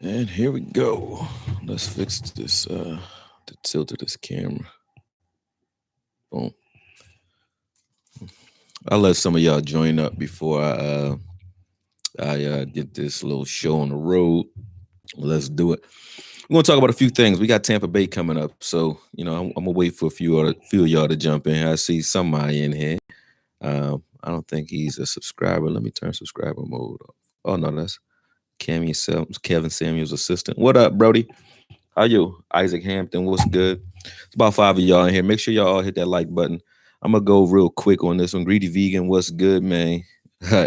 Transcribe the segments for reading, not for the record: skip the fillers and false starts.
And here we go. Let's fix this the tilt of this camera. Boom. I'll let some of y'all join up before I get this little show on the road. Let's do it. We're gonna talk about a few things. We got Tampa Bay coming up, so I'm gonna wait for few of y'all to jump in. I see somebody in here. I don't think he's a subscriber. Let me turn subscriber mode off. Oh no, that's Kevin Samuel's assistant. What up, Brody? How you? Isaac Hampton, what's good? It's about five of y'all in here. Make sure y'all all hit that like button. I'm gonna go real quick on this one. Greedy Vegan, what's good, man?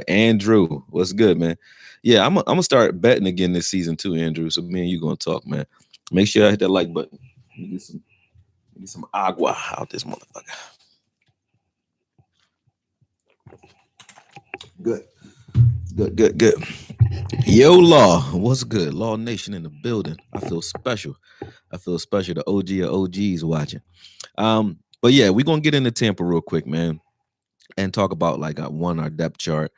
Andrew, what's good, man? Yeah, I'm gonna start betting again this season too, Andrew. So me and you gonna talk, man. Make sure I hit that like button. Let me get some agua out this motherfucker. Good. Good. Yo, Law, what's good? Law Nation in the building. I feel special. The OG of OGs watching. But yeah, we're gonna get into Tampa real quick, man, and talk about like our depth chart,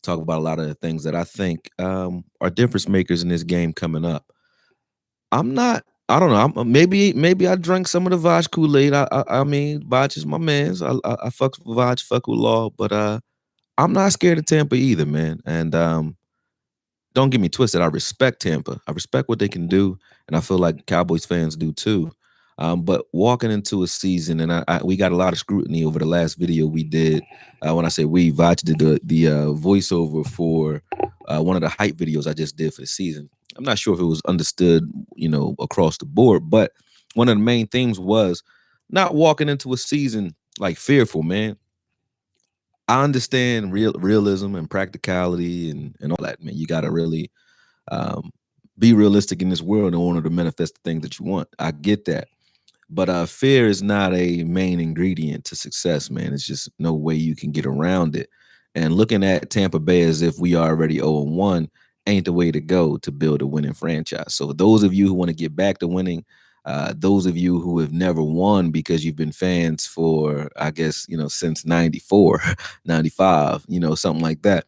talk about a lot of the things that I think are difference makers in this game coming up. I don't know. Maybe I drank some of the Vaj Kool-Aid. I mean, Vaj is my man's. I fuck with Vaj, fuck with Law, but I'm not scared of Tampa either, man. And don't get me twisted. I respect Tampa. I respect what they can do, and I feel like Cowboys fans do too. But walking into a season, and we got a lot of scrutiny over the last video we did. When I say we, Vach did the voiceover for one of the hype videos I just did for the season. I'm not sure if it was understood, across the board, but one of the main themes was not walking into a season like fearful, man. I understand realism and practicality and all that, man. You got to really be realistic in this world in order to manifest the things that you want. I get that. But fear is not a main ingredient to success, man. It's just no way you can get around it. And looking at Tampa Bay as if we are already 0-1 ain't the way to go to build a winning franchise. So those of you who want to get back to winning, those of you who have never won because you've been fans for, I guess, since 94, 95, something like that.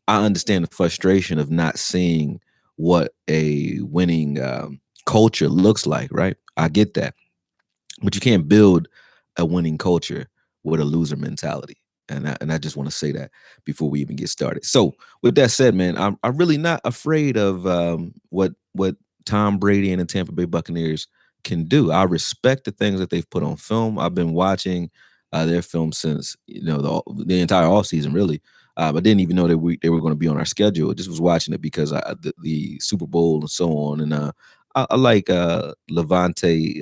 I understand the frustration of not seeing what a winning culture looks like, right? I get that. But you can't build a winning culture with a loser mentality. And I just want to say that before we even get started. So with that said, man, I'm really not afraid of what Tom Brady and the Tampa Bay Buccaneers can do. I respect the things that they've put on film. I've been watching their film since the entire offseason, really. I didn't even know that they were going to be on our schedule. I just was watching it because the Super Bowl and so on. And I like Levante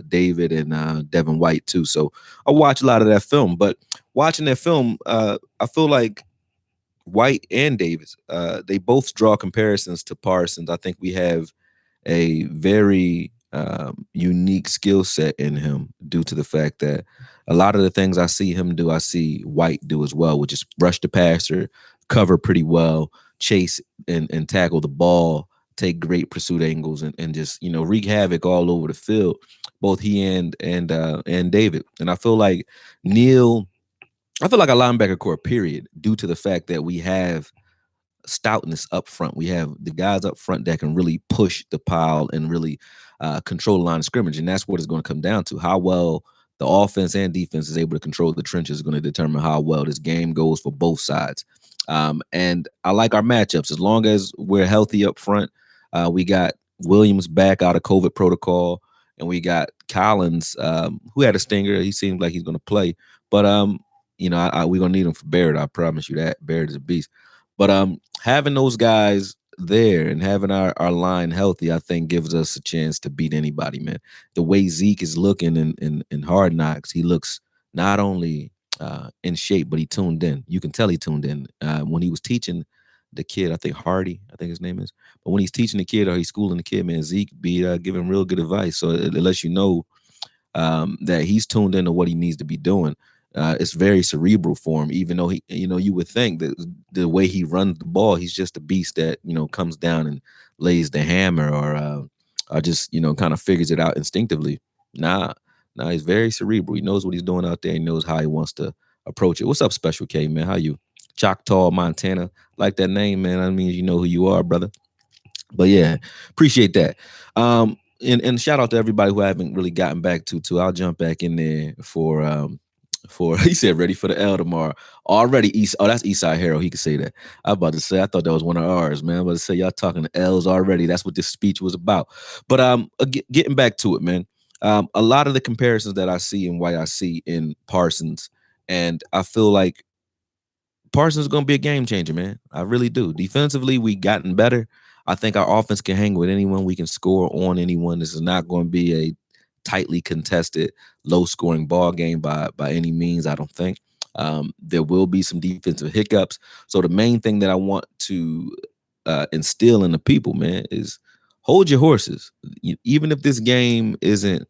David and Devin White too. So I watch a lot of that film. But watching that film, I feel like White and Davis, they both draw comparisons to Parsons. I think we have a very unique skill set in him due to the fact that a lot of the things I see him do, I see White do as well, which is rush the passer, cover pretty well, chase and tackle the ball, take great pursuit angles, and just wreak havoc all over the field. Both he and David. And I feel like a linebacker core, period, due to the fact that we have stoutness up front. We have the guys up front that can really push the pile and really control the line of scrimmage. And that's what it's going to come down to. How well the offense and defense is able to control the trenches is going to determine how well this game goes for both sides. And I like our matchups. As long as we're healthy up front, we got Williams back out of COVID protocol, and we got Collins, who had a stinger. He seems like he's going to play. But, we're going to need him for Barrett. I promise you that. Barrett is a beast. But having those guys there and having our line healthy, I think gives us a chance to beat anybody, man. The way Zeke is looking in Hard Knocks, he looks not only in shape, but he tuned in. You can tell he tuned in. When he was teaching the kid, I think Hardy, I think his name is. But when he's teaching the kid or he's schooling the kid, man, Zeke be giving real good advice. So it lets you know that he's tuned into what he needs to be doing. It's very cerebral for him, even though you would think that the way he runs the ball, he's just a beast that, comes down and lays the hammer or just, kind of figures it out instinctively. Nah, he's very cerebral. He knows what he's doing out there. He knows how he wants to approach it. What's up, Special K, man? How you? Choctaw, Montana. Like that name, man. I mean, you know who you are, brother. But yeah, appreciate that. And shout out to everybody who I haven't really gotten back to too. I'll jump back in there for he said ready for the L tomorrow. Already East. Oh, that's Eastside Hero. He could say that. I was about to say, I thought that was one of ours, man. I was about to say y'all talking to L's already. That's what this speech was about. But getting back to it, man. A lot of the comparisons that I see and why I see in Parsons, and I feel like Parsons is going to be a game changer, man. I really do. Defensively, we gotten better. I think our offense can hang with anyone. We can score on anyone. This is not going to be a tightly contested, low-scoring ball game by any means. I don't think. There will be some defensive hiccups. So the main thing that I want to instill in the people, man, is hold your horses. Even if this game isn't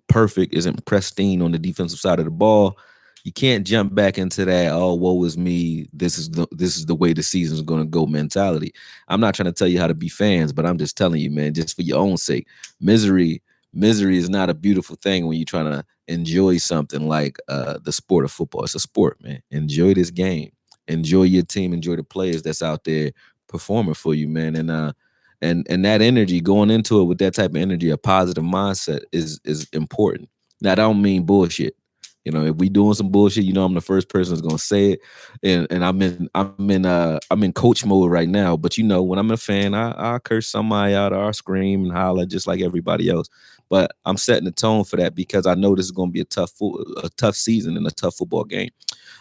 perfect, isn't pristine on the defensive side of the ball, you can't jump back into that, oh, woe is me, this is the way the season's gonna go mentality. I'm not trying to tell you how to be fans, but I'm just telling you, man, just for your own sake. Misery is not a beautiful thing when you're trying to enjoy something like the sport of football. It's a sport, man. Enjoy this game. Enjoy your team, enjoy the players that's out there performing for you, man. And that energy going into it with that type of energy, a positive mindset is important. Now, I don't mean bullshit. If we doing some bullshit, I'm the first person that's gonna say it. And I'm in coach mode right now. But when I'm a fan, I curse somebody out or I scream and holler just like everybody else. But I'm setting the tone for that because I know this is gonna be a tough season and a tough football game.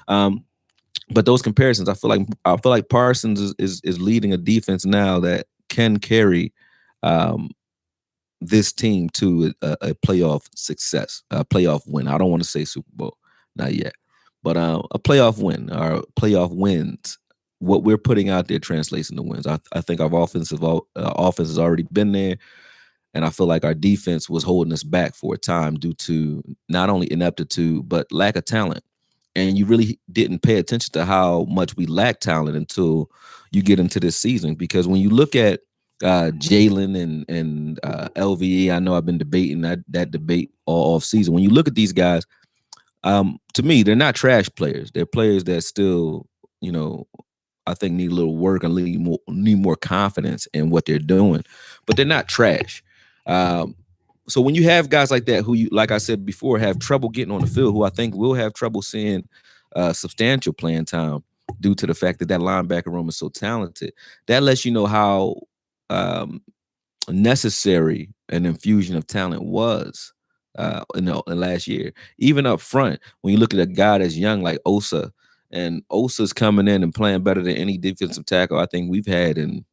But those comparisons, I feel like Parsons is leading a defense now that can carry um, this team to a playoff success, a playoff win. I don't want to say Super Bowl, not yet, but a playoff win or playoff wins. What we're putting out there translates into wins. I think our offense has already been there, and I feel like our defense was holding us back for a time due to not only ineptitude but lack of talent. And you really didn't pay attention to how much we lack talent until you get into this season. Because when you look at Jalen and LVE, I know I've been debating that debate all off season. When you look at these guys, to me, they're not trash players. They're players that still, you know, I think need a little work and need more confidence in what they're doing, but they're not trash. Um, so when you have guys like that who you, like I said before, have trouble getting on the field, who I think will have trouble seeing substantial playing time due to the fact that linebacker room is so talented, that lets you know how um, necessary an infusion of talent was in last year. Even up front, when you look at a guy that's young like Osa, and Osa's coming in and playing better than any defensive tackle I think we've had in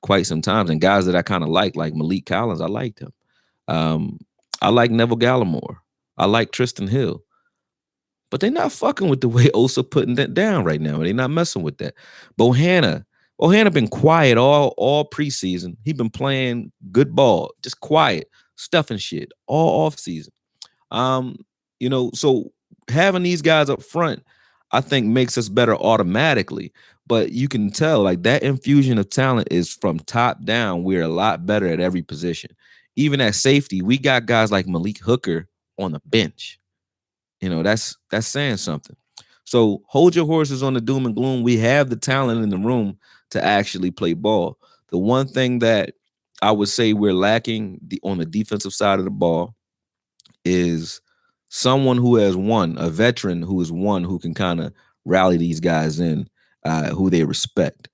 quite some times. And guys that I kind of like Malik Collins, I liked him. Um, I like Neville Gallimore. I like Tristan Hill. But they're not fucking with the way Osa putting that down right now. They're not messing with that. Bohanna been quiet all preseason. He been playing good ball, just quiet, stuffing shit all off season. Um, so having these guys up front, I think makes us better automatically. But you can tell like that infusion of talent is from top down. We're a lot better at every position. Even at safety, we got guys like Malik Hooker on the bench. That's saying something. So hold your horses on the doom and gloom. We have the talent in the room to actually play ball. The one thing that I would say we're lacking on the defensive side of the ball is someone who has won, a veteran who has won, who can kind of rally these guys in, who they respect.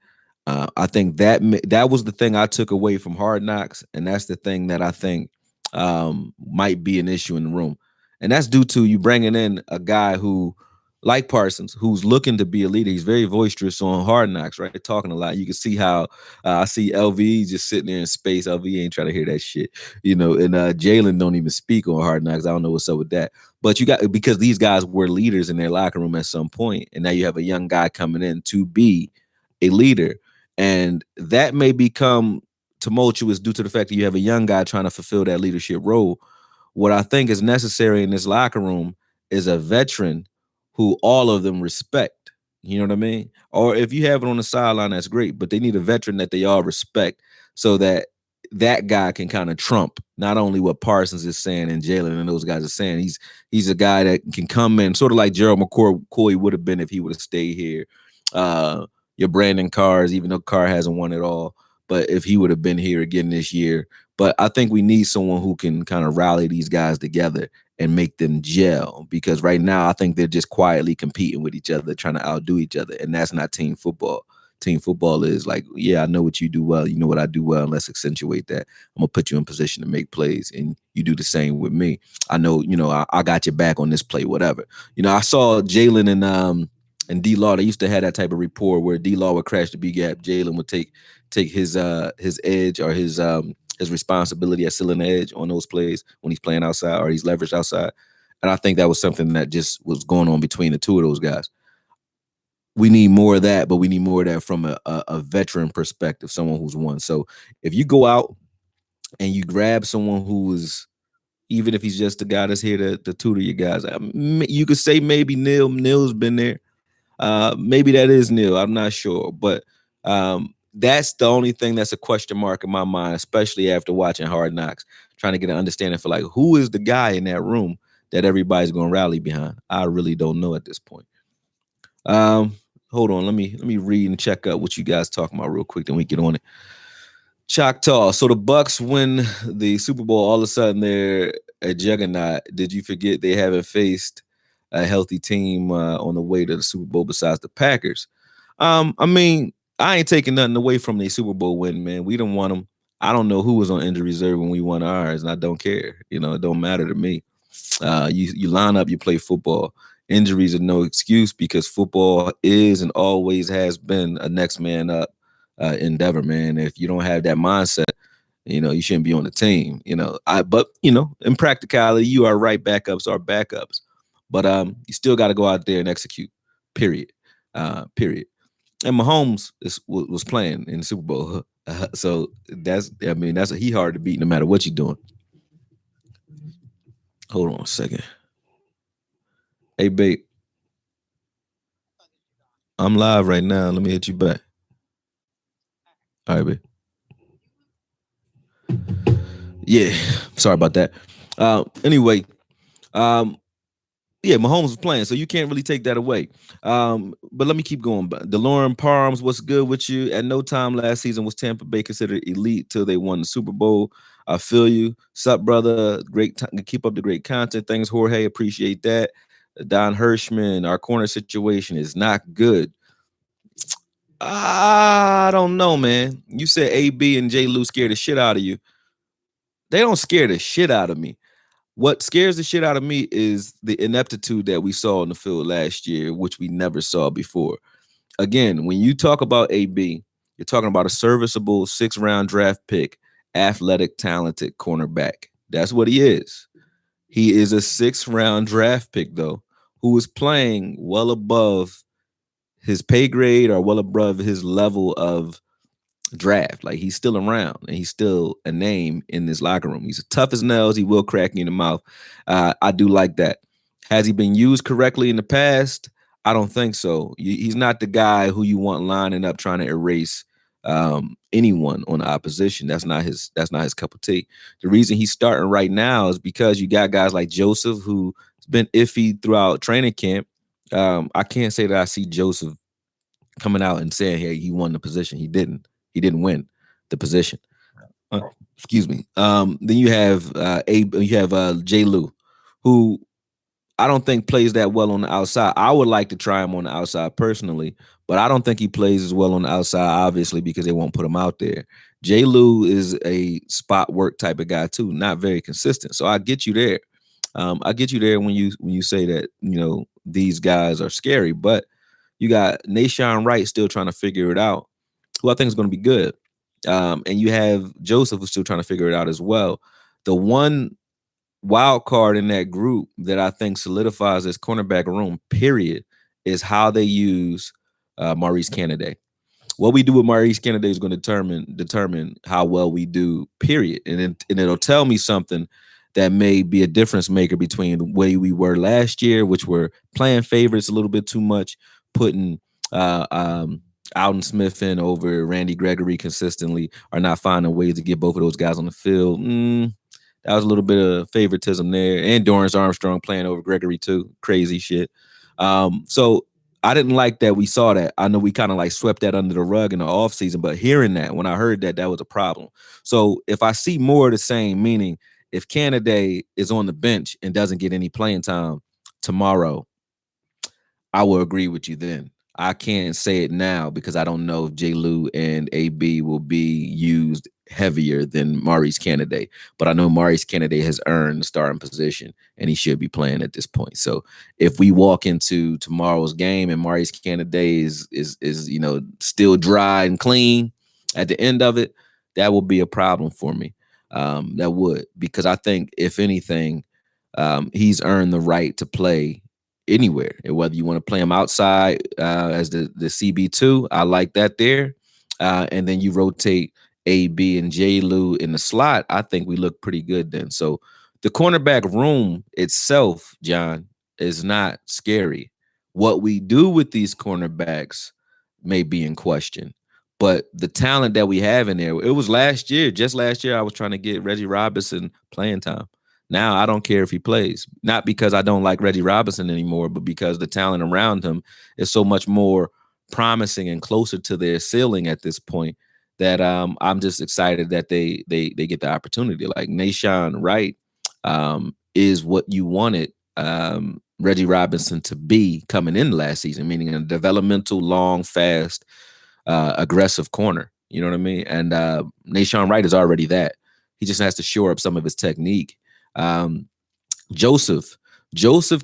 I think that was the thing I took away from Hard Knocks, and that's the thing that I think might be an issue in the room, and that's due to you bringing in a guy who, like Parsons, who's looking to be a leader. He's very boisterous on Hard Knocks, right? Talking a lot. You can see how I see LVE just sitting there in space. LVE ain't trying to hear that shit, and Jalen don't even speak on Hard Knocks. I don't know what's up with that. But because these guys were leaders in their locker room at some point, and now you have a young guy coming in to be a leader. And that may become tumultuous due to the fact that you have a young guy trying to fulfill that leadership role. What I think is necessary in this locker room is a veteran who all of them respect. You know what I mean? Or if you have it on the sideline, that's great. But they need a veteran that they all respect so that guy can kind of trump not only what Parsons is saying and Jalen and those guys are saying. He's a guy that can come in, sort of like Gerald McCoy would have been if he would have stayed here. Your Brandon Carrs, even though Carr hasn't won it all. But if he would have been here again this year, but I think we need someone who can kind of rally these guys together and make them gel, because right now I think they're just quietly competing with each other, trying to outdo each other, and that's not team football. Team football is like, yeah, I know what you do well, you know what I do well, and let's accentuate that. I'm gonna put you in position to make plays, and you do the same with me. I know, I got your back on this play, whatever. I saw Jalen and D Law. They used to have that type of rapport where D Law would crash the B gap, Jalen would take his edge, or his responsibility at sealing the edge on those plays when he's playing outside or he's leveraged outside. And I think that was something that just was going on between the two of those guys. We need more of that, but we need more of that from a veteran perspective, someone who's won. So if you go out and you grab someone who is, even if he's just the guy that's here to tutor you guys, you could say maybe Neil's been there. Maybe that is Neil. I'm not sure, but that's the only thing that's a question mark in my mind, especially after watching Hard Knocks, trying to get an understanding for like, who is the guy in that room that everybody's going to rally behind. I really don't know at this point. Hold on, let me read and check out what you guys talking about real quick, then we get on it. Choctaw. So the Bucks win the Super Bowl. All of a sudden, they're a juggernaut. Did you forget they haven't faced a healthy team on the way to the Super Bowl besides the Packers? I mean, I ain't taking nothing away from the Super Bowl win, man. We don't want them. I don't know who was on injury reserve when we won ours, and I don't care. It don't matter to me. You line up, you play football. Injuries are no excuse, because football is and always has been a next man up endeavor, man. If you don't have that mindset, you shouldn't be on the team. But in practicality, you are right. Backups are backups, but you still got to go out there and execute. Period. Period. And Mahomes was playing in the Super Bowl, so that's he hard to beat no matter what you're doing. Hold on a second. Hey, babe, I'm live right now. Let me hit you back. All right, babe. Yeah, sorry about that. Anyway, yeah, Mahomes was playing, so you can't really take that away. But let me keep going. DeLorean Parms, what's good with you? At no time last season was Tampa Bay considered elite till they won the Super Bowl. I feel you. Sup, brother? Great keep up the great content. Thanks, Jorge. Appreciate that. Don Hirschman, our corner situation is not good. I don't know, man. You said AB and J. Lou scared the shit out of you. They don't scare the shit out of me. What scares the shit out of me is the ineptitude that we saw in the field last year, which we never saw before. Again, when you talk about AB, you're talking about a serviceable 6th-round draft pick, athletic, talented cornerback. That's what he is. He is a 6th-round draft pick, though, who is playing well above his pay grade or well above his level of draft. Like, he's still around and he's still a name in this locker room. He's tough as nails. He will crack you in the mouth. I do like that. Has he been used correctly in the past? I don't think so. He's not the guy who you want lining up trying to erase anyone on the opposition. That's not his cup of tea. The reason he's starting right now is because you got guys like Joseph, who's been iffy throughout training camp. I can't say that I see Joseph coming out and saying, hey, he won the position. He didn't win the position. Excuse me. Then you have J. Lou, who I don't think plays that well on the outside. I would like to try him on the outside personally, but I don't think he plays as well on the outside, obviously, because they won't put him out there. J. Lou is a spot work type of guy too, not very consistent. So I get you there. I get you there when you say that these guys are scary, but you got Nashawn Wright still trying to figure it out, who I think is going to be good. And you have Joseph who's still trying to figure it out as well. The one wild card in that group that I think solidifies this cornerback room, period, is how they use Maurice Canady. What we do with Maurice Canady is going to determine how well we do, period. And it'll tell me something that may be a difference maker between the way we were last year, which were playing favorites a little bit too much, putting Alden Smith in over Randy Gregory consistently, are not finding ways to get both of those guys on the field. That was a little bit of favoritism there. And Dorrance Armstrong playing over Gregory too. Crazy shit. So I didn't like that we saw that. I know we kind of like swept that under the rug in the offseason, but hearing that, when I heard that, that was a problem. So if I see more of the same, meaning if Canada is on the bench and doesn't get any playing time tomorrow, I will agree with you then. I can't say it now because I don't know if J. Lou and AB will be used heavier than Maurice Candidate. But I know Maurice Candidate has earned the starting position and he should be playing at this point. So if we walk into tomorrow's game and Maurice Candidate is still dry and clean at the end of it, that will be a problem for me. That would, because I think if anything, he's earned the right to play anywhere. And whether you want to play him outside as the CB2, I like that there. And then you rotate AB and J. Lou in the slot. I think we look pretty good then. So the cornerback room itself, John, is not scary. What we do with these cornerbacks may be in question. But the talent that we have in there, it was last year, just last year, I was trying to get Reggie Robinson playing time. Now I don't care if he plays, not because I don't like Reggie Robinson anymore, but because the talent around him is so much more promising and closer to their ceiling at this point that I'm just excited that they get the opportunity. Like Nashawn Wright is what you wanted Reggie Robinson to be coming in last season, meaning a developmental, long, fast, aggressive corner. You know what I mean? And Nashawn Wright is already that. He just has to shore up some of his technique. Um, Joseph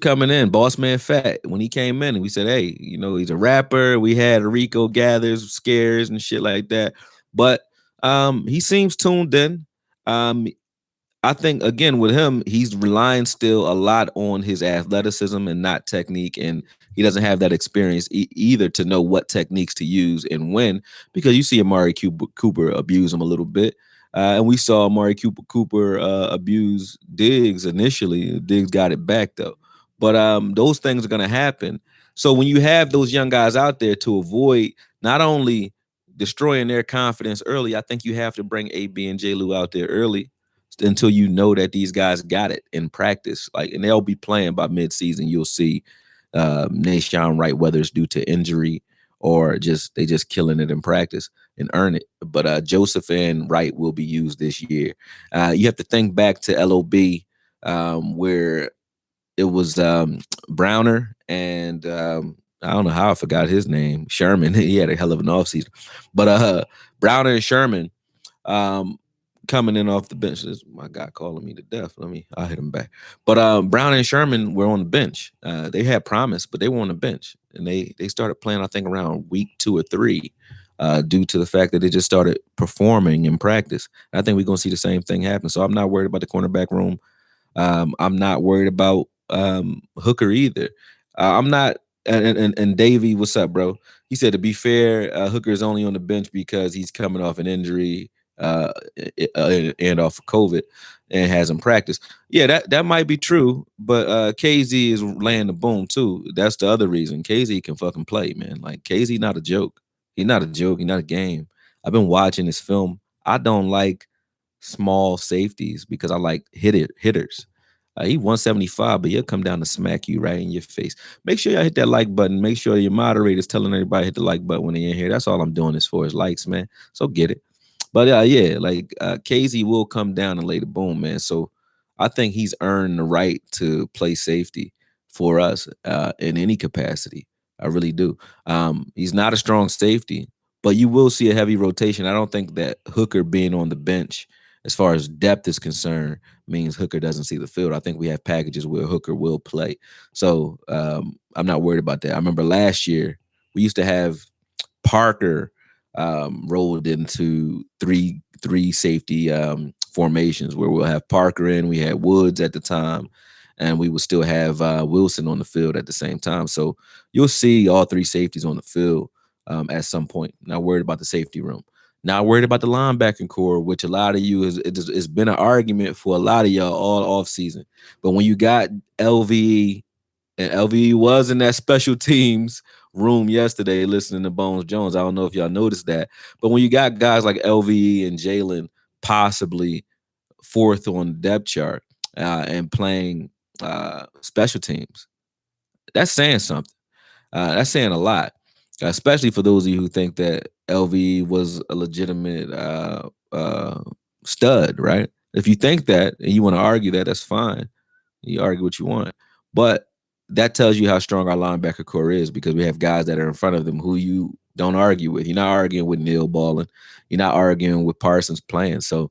coming in, Boss Man Fat, when he came in and we said, hey, he's a rapper. We had Rico gathers, scares and shit like that. But he seems tuned in. I think again with him, he's relying still a lot on his athleticism and not technique, and he doesn't have that experience either to know what techniques to use and when. Because you see Amari Cooper abuse him a little bit, and we saw Amari Cooper abuse Diggs initially. Diggs got it back though, but those things are gonna happen. So when you have those young guys out there to avoid not only destroying their confidence early, I think you have to bring AB and J. Lou out there early until you know that these guys got it in practice. Like, and they'll be playing by midseason. You'll see Nashawn Wright, whether it's due to injury or they just killing it in practice and earn it. But Joseph and Wright will be used this year. You have to think back to LOB where it was Browner and I don't know how I forgot his name, Sherman. He had a hell of an offseason. But Browner and Sherman coming in off the bench. This is my guy calling me to death. I'll hit him back. But Brown and Sherman were on the bench. They had promise, but they were on the bench. And they started playing, I think, around week 2 or 3 due to the fact that they just started performing in practice. And I think we're going to see the same thing happen. So I'm not worried about the cornerback room. I'm not worried about Hooker either. I'm not. And Davey, what's up, bro? He said, to be fair, Hooker is only on the bench because he's coming off an injury and off of COVID and hasn't practiced. Yeah, that might be true, but KZ is laying the boom too. That's the other reason. KZ can fucking play, man. Like KZ not a joke. He's not a joke. He's not a game. I've been watching this film. I don't like small safeties because I like hitters. He 175, but he'll come down to smack you right in your face. Make sure y'all hit that like button. Make sure your moderator's telling everybody hit the like button when they're in here. That's all I'm doing this for is likes, man. So get it. But yeah, like KZ will come down and lay the boom, man. So I think he's earned the right to play safety for us in any capacity. I really do. He's not a strong safety, but you will see a heavy rotation. I don't think that Hooker being on the bench, as far as depth is concerned, means Hooker doesn't see the field. I think we have packages where Hooker will play. So I'm not worried about that. I remember last year we used to have Parker rolled into three safety formations where we'll have Parker in. We had Woods at the time, and we would still have Wilson on the field at the same time. So you'll see all 3 safeties on the field at some point. Not worried about the safety room. Not worried about the linebacking core, which a lot of you it's been an argument for a lot of y'all all off season. But when you got LVE, and LVE was in that special teams room yesterday listening to Bones Jones. I don't know if y'all noticed that. But when you got guys like LVE and Jalen possibly 4th on the depth chart and playing special teams, that's saying something. That's saying a lot, especially for those of you who think that LV was a legitimate stud, right? If you think that and you want to argue that, that's fine. You argue what you want. But that tells you how strong our linebacker core is because we have guys that are in front of them who you don't argue with. You're not arguing with Neil balling. You're not arguing with Parsons playing. So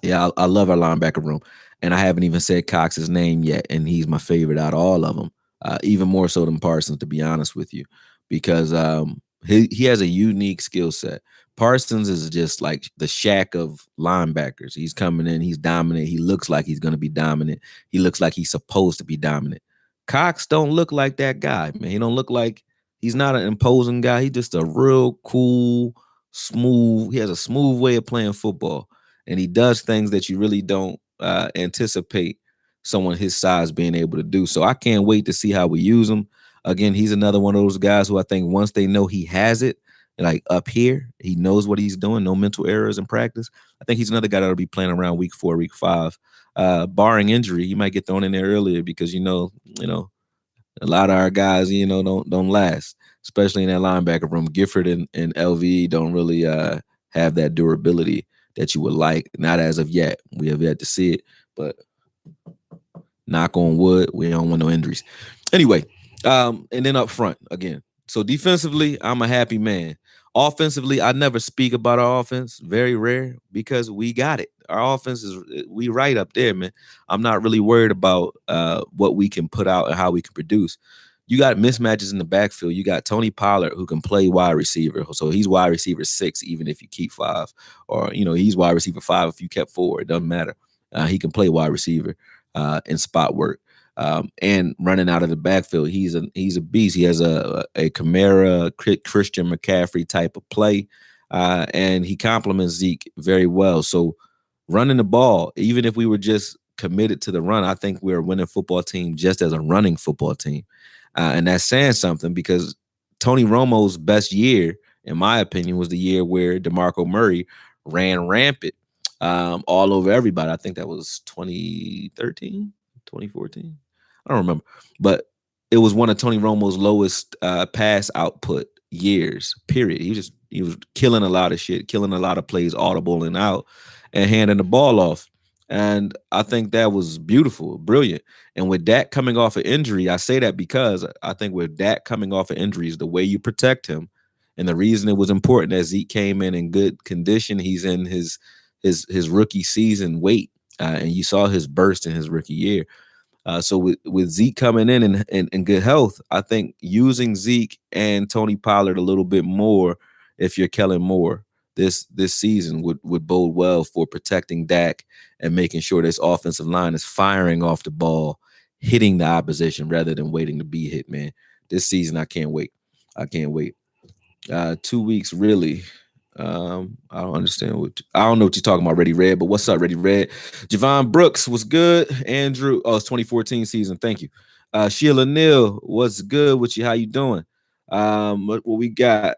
yeah, I love our linebacker room, and I haven't even said Cox's name yet, and he's my favorite out of all of them, even more so than Parsons, to be honest with you, because he has a unique skill set. Parsons is just like the Shack of linebackers. He's coming in, he's dominant. He looks like he's going to be dominant. He looks like he's supposed to be dominant. Cox don't look like that guy, man. He don't look like he's not an imposing guy. He's just a real cool, smooth. He has a smooth way of playing football and he does things that you really don't anticipate someone his size being able to do. So I can't wait to see how we use him. Again, he's another one of those guys who I think once they know he has it, like up here, he knows what he's doing, no mental errors in practice. I think he's another guy that'll be playing around week 4, week 5. Barring injury, he might get thrown in there earlier because a lot of our guys, don't last, especially in that linebacker room. Gifford and LV don't really have that durability that you would like. Not as of yet. We have yet to see it, but knock on wood, we don't want no injuries. Anyway, and then up front again. So defensively, I'm a happy man. Offensively, I never speak about our offense. Very rare because we got it. Our offense we right up there, man. I'm not really worried about what we can put out and how we can produce. You got mismatches in the backfield. You got Tony Pollard who can play wide receiver. So he's wide receiver 6, even if you keep 5. Or, he's wide receiver 5 if you kept 4. It doesn't matter. He can play wide receiver in spot work. And running out of the backfield, he's a beast. He has a Kamara, Christian McCaffrey type of play, and he complements Zeke very well. So running the ball, even if we were just committed to the run, I think we're a winning football team just as a running football team. And that's saying something because Tony Romo's best year, in my opinion, was the year where DeMarco Murray ran rampant all over everybody. I think that was 2013, 2014. I don't remember, but it was one of Tony Romo's lowest pass output years, period. He was killing a lot of shit, killing a lot of plays, audible and out, and handing the ball off. And I think that was beautiful, brilliant. And with Dak coming off an injury, I say that because I think with Dak coming off of injuries, the way you protect him, and the reason it was important that Zeke came in good condition, he's in his rookie season weight, and you saw his burst in his rookie year. So with Zeke coming in good health, I think using Zeke and Tony Pollard a little bit more, if you're Kellen Moore, this season would bode well for protecting Dak and making sure this offensive line is firing off the ball, hitting the opposition rather than waiting to be hit, man. This season, I can't wait. 2 weeks, really. I don't understand I don't know what you're talking about, Ready Red, but what's up, Ready Red? Javon Brooks was good. Andrew, it's 2014 season. Thank you. Sheila Neal, what's good with you? How you doing? What we got?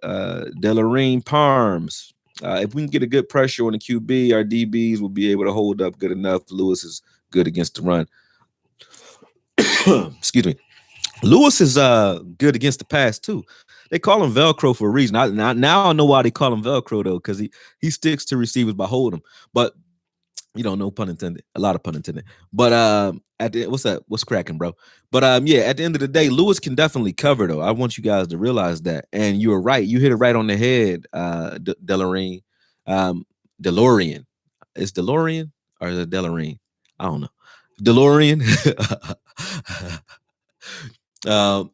Delarine Parms. If we can get a good pressure on the QB, our DBs will be able to hold up good enough. Lewis is good against the run. Excuse me. Lewis is good against the pass too. They call him Velcro for a reason. Now I know why they call him Velcro though, because he sticks to receivers by holding them. But no pun intended. A lot of pun intended. But at the what's that? What's cracking, bro? But yeah, at the end of the day, Lewis can definitely cover though. I want you guys to realize that. And you're right. You hit it right on the head, Delarine. DeLorean. Is DeLorean or is it Delarine? I don't know. DeLorean.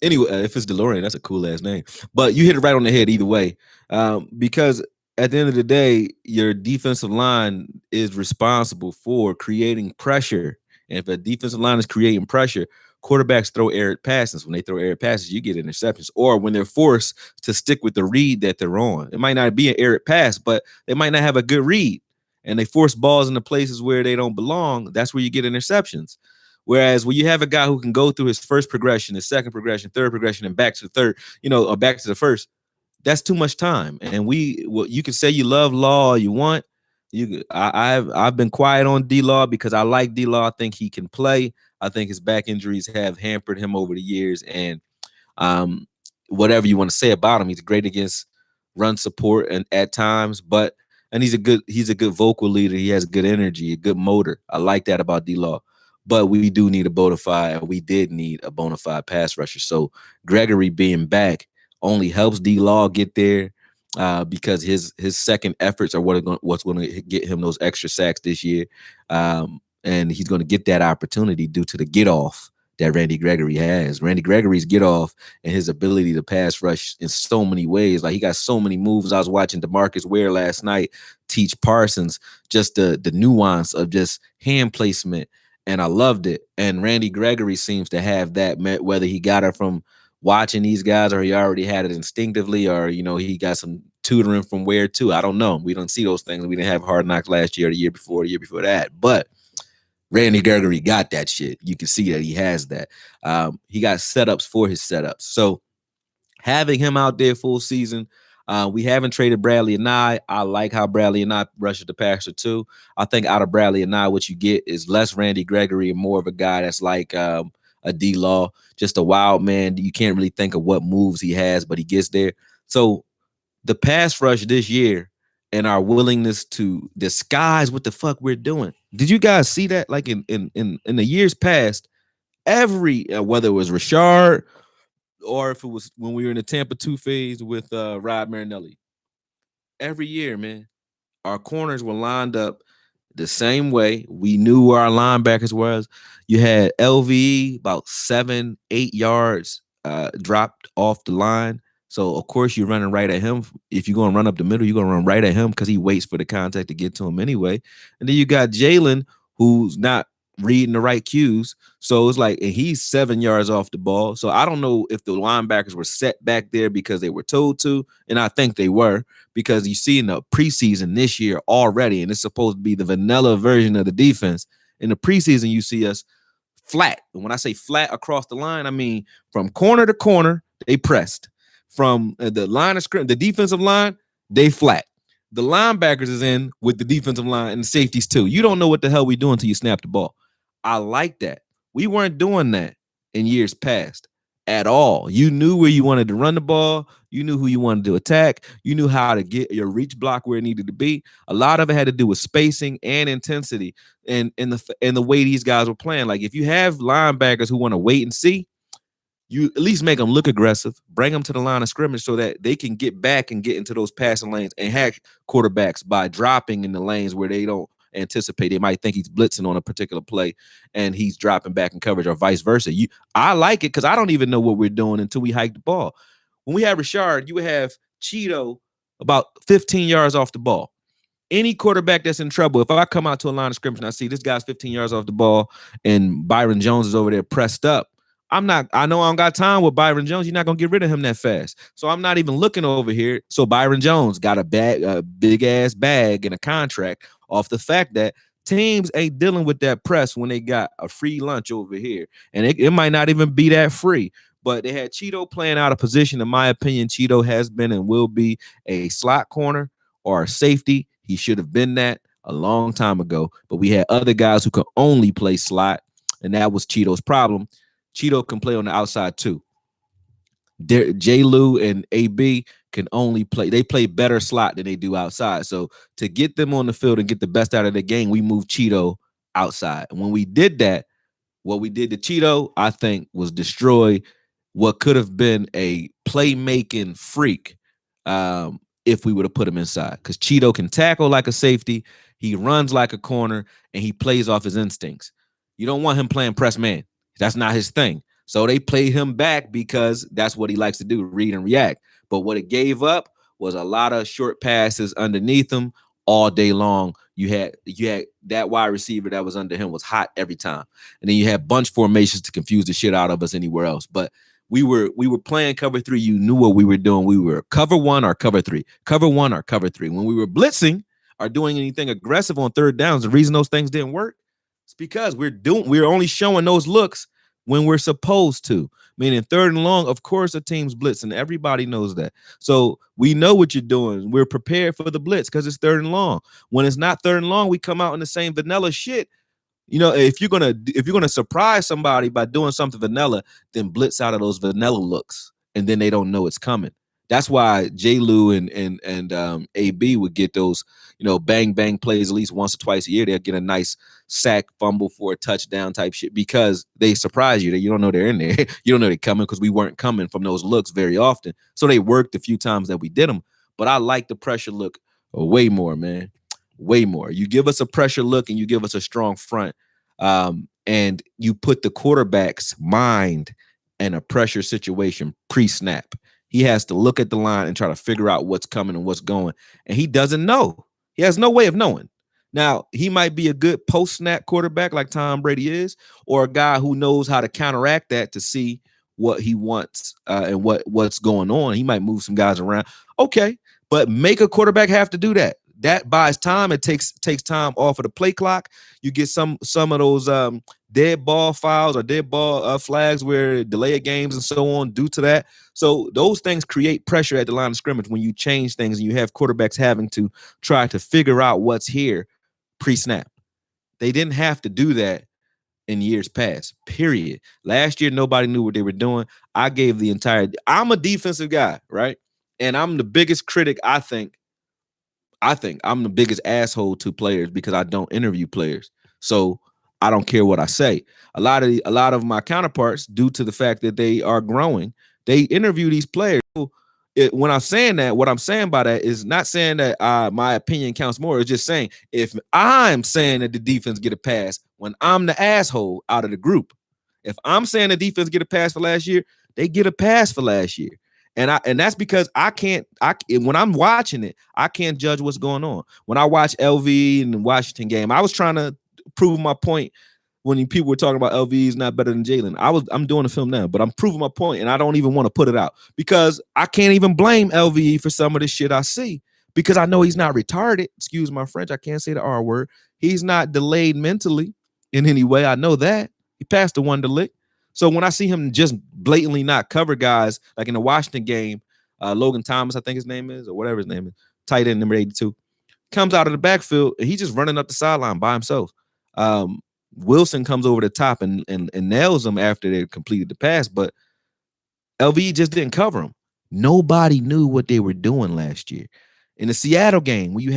Anyway, if it's DeLorean, that's a cool ass name. But you hit it right on the head either way, because at the end of the day, your defensive line is responsible for creating pressure. And if a defensive line is creating pressure, quarterbacks throw errant passes. When they throw errant passes, you get interceptions. Or when they're forced to stick with the read that they're on, it might not be an errant pass, but they might not have a good read, and they force balls into places where they don't belong. That's where you get interceptions. Whereas when you have a guy who can go through his first progression, his second progression, third progression, and back to the third, or back to the first, that's too much time. And you can say you love Law all you want. I've been quiet on D-Law because I like D-Law. I think he can play. I think his back injuries have hampered him over the years, and Um, Whatever you want to say about him, he's great against run support and at times, but and he's a good vocal leader. He has good energy, a good motor. I like that about D-Law. But we do need a bona fide, and we did need a bona fide pass rusher. So Gregory being back only helps D-Law get there because his second efforts are what's going to get him those extra sacks this year. And he's going to get that opportunity due to the get off that Randy Gregory has. Randy Gregory's get off and his ability to pass rush in so many ways. Like he got so many moves. I was watching DeMarcus Ware last night teach Parsons just the nuance of just hand placement, and I loved it. And Randy Gregory seems to have that, whether he got it from watching these guys or he already had it instinctively, or he got some tutoring from Ware too. I don't know. We don't see those things. We didn't have Hard Knocks last year, the year before that, but Randy Gregory got that shit. You can see that he has that. He got setups for his setups. So having him out there full season, we haven't traded Bradley and I like how Bradley and I rushes the passer too. I think out of Bradley and I, what you get is less Randy Gregory and more of a guy that's like a D-Law, just a wild man. You can't really think of what moves he has, but he gets there. So the pass rush this year and our willingness to disguise what the fuck we're doing. Did you guys see that? Like in the years past, every whether it was Rashard or if it was when we were in the Tampa 2 phase with Rod Marinelli, every year, man, our corners were lined up the same way. We knew where our linebackers was. You had LVE about 7-8 yards dropped off the line. So, of course, you're running right at him. If you're going to run up the middle, you're going to run right at him because he waits for the contact to get to him anyway. And then you got Jalen, who's not reading the right cues. So it's like, and he's 7 yards off the ball. So I don't know if the linebackers were set back there because they were told to. And I think they were, because you see in the preseason this year already, and it's supposed to be the vanilla version of the defense. In the preseason, you see us flat. And when I say flat across the line, I mean from corner to corner, they pressed. From the line of scrimmage, the defensive line, they flat. The linebackers is in with the defensive line and the safeties too. You don't know what the hell we doing until you snap the ball. I like that. We weren't doing that in years past at all. You knew where you wanted to run the ball. You knew who you wanted to attack. You knew how to get your reach block where it needed to be. A lot of it had to do with spacing and intensity and the way these guys were playing. Like if you have linebackers who want to wait and see, you at least make them look aggressive, bring them to the line of scrimmage so that they can get back and get into those passing lanes and hack quarterbacks by dropping in the lanes where they don't anticipate. They might think he's blitzing on a particular play and he's dropping back in coverage, or vice versa. I like it because I don't even know what we're doing until we hike the ball. When we have Rashard, you would have Cheeto about 15 yards off the ball. Any quarterback that's in trouble, if I come out to a line of scrimmage and I see this guy's 15 yards off the ball and Byron Jones is over there pressed up, I know I don't got time with Byron Jones. You're not going to get rid of him that fast. So I'm not even looking over here. So Byron Jones got a big ass bag and a contract off the fact that teams ain't dealing with that press when they got a free lunch over here. And it might not even be that free. But they had Cheeto playing out of position. In my opinion, Cheeto has been and will be a slot corner or a safety. He should have been that a long time ago. But we had other guys who could only play slot, and that was Cheeto's problem. Cheeto can play on the outside too. J. Lou and AB can only play. They play better slot than they do outside. So to get them on the field and get the best out of the game, we moved Cheeto outside. And when we did that, what we did to Cheeto, I think, was destroy what could have been a playmaking freak if we would have put him inside. Because Cheeto can tackle like a safety, he runs like a corner, and he plays off his instincts. You don't want him playing press man. That's not his thing. So they played him back because that's what he likes to do, read and react. But what it gave up was a lot of short passes underneath him all day long. You had that wide receiver that was under him was hot every time. And then you had bunch formations to confuse the shit out of us anywhere else. But we were playing cover three. You knew what we were doing. We were cover one or cover three. Cover one or cover three. When we were blitzing or doing anything aggressive on third downs, the reason those things didn't work, it's because we're only showing those looks when we're supposed to. Meaning third and long, of course, a team's blitzing. Everybody knows that. So we know what you're doing. We're prepared for the blitz because it's third and long. When it's not third and long, we come out in the same vanilla shit. if you're gonna surprise somebody by doing something vanilla, then blitz out of those vanilla looks, and then they don't know it's coming. That's why J. Lou and AB would get those, bang bang plays at least once or twice a year. They'll get a nice sack, fumble for a touchdown type shit because they surprise you that you don't know they're in there. You don't know they're coming because we weren't coming from those looks very often. So they worked a few times that we did them. But I like the pressure look way more, man. Way more. You give us a pressure look and you give us a strong front, and you put the quarterback's mind in a pressure situation pre-snap. He has to look at the line and try to figure out what's coming and what's going, and he doesn't know. He has no way of knowing. Now, he might be a good post-snap quarterback like Tom Brady is, or a guy who knows how to counteract that to see what he wants and what's going on. He might move some guys around. Okay, but make a quarterback have to do that. That buys time. It takes time off of the play clock. You get some of those dead ball fouls or dead ball flags where delay of games and so on due to that. So those things create pressure at the line of scrimmage when you change things and you have quarterbacks having to try to figure out what's here pre-snap. They didn't have to do that in years past, period. Last year, nobody knew what they were doing. I'm a defensive guy, right? And I'm the biggest critic, I think I'm the biggest asshole to players because I don't interview players. So I don't care what I say. A lot of my counterparts, due to the fact that they are growing, they interview these players. When I'm saying that, what I'm saying by that is not saying that my opinion counts more. It's just saying if I'm saying that the defense get a pass when I'm the asshole out of the group, if I'm saying the defense get a pass for last year, they get a pass for last year. And that's because when I'm watching it, I can't judge what's going on. When I watch LV and the Washington game, I was trying to prove my point when people were talking about LV is not better than Jalen. I'm doing a film now, but I'm proving my point, and I don't even want to put it out because I can't even blame LVE for some of the shit I see because I know he's not retarded. Excuse my French. I can't say the R word. He's not delayed mentally in any way. I know that. He passed the one to lick. So when I see him just blatantly not cover guys, like in the Washington game, Logan Thomas, I think his name is, or whatever his name is, tight end number 82, comes out of the backfield and he's just running up the sideline by himself. Wilson comes over the top and nails him after they completed the pass, but LV just didn't cover him. Nobody knew what they were doing last year. In the Seattle game, where you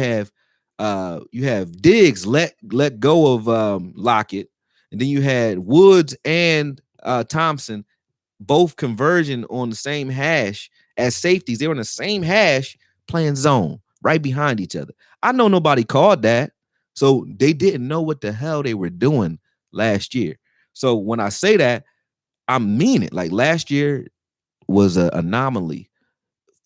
have Diggs let go of Lockett, and then you had Woods and Thompson both conversion on the same hash as safeties. They were in the same hash playing zone right behind each other. I know nobody called that. So they didn't know what the hell they were doing last year. So when I say that, I mean it. Like last year was an anomaly.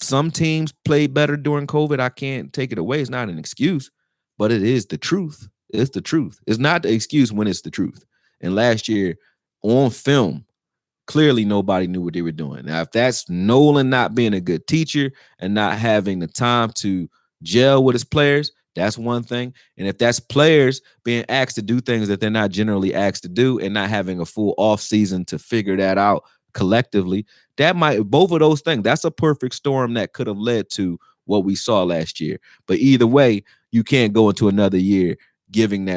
Some teams played better during COVID. I can't take it away. It's not an excuse, but it is the truth. It's the truth. It's not the excuse when it's the truth. And last year on film, clearly nobody knew what they were doing. Now, if that's Nolan not being a good teacher and not having the time to gel with his players, that's one thing. And if that's players being asked to do things that they're not generally asked to do and not having a full off season to figure that out collectively, that might, both of those things, that's a perfect storm that could have led to what we saw last year. But either way, you can't go into another year giving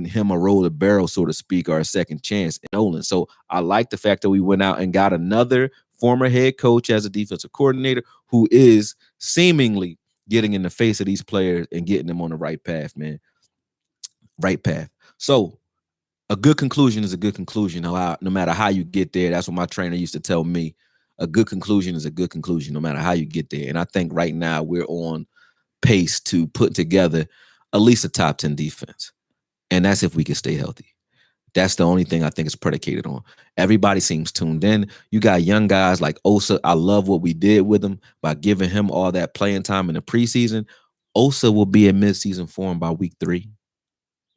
him a roll of barrel, so to speak, or a second chance in Nolan. So I like the fact that we went out and got another former head coach as a defensive coordinator who is seemingly getting in the face of these players and getting them on the right path, man. Right path. So a good conclusion is a good conclusion. No matter how you get there, that's what my trainer used to tell me. A good conclusion is a good conclusion, no matter how you get there. And I think right now we're on pace to put together at least a top 10 defense. And that's if we can stay healthy. That's the only thing I think is predicated on. Everybody seems tuned in. You got young guys like Osa. I love what we did with him by giving him all that playing time in the preseason. Osa will be in midseason form by week 3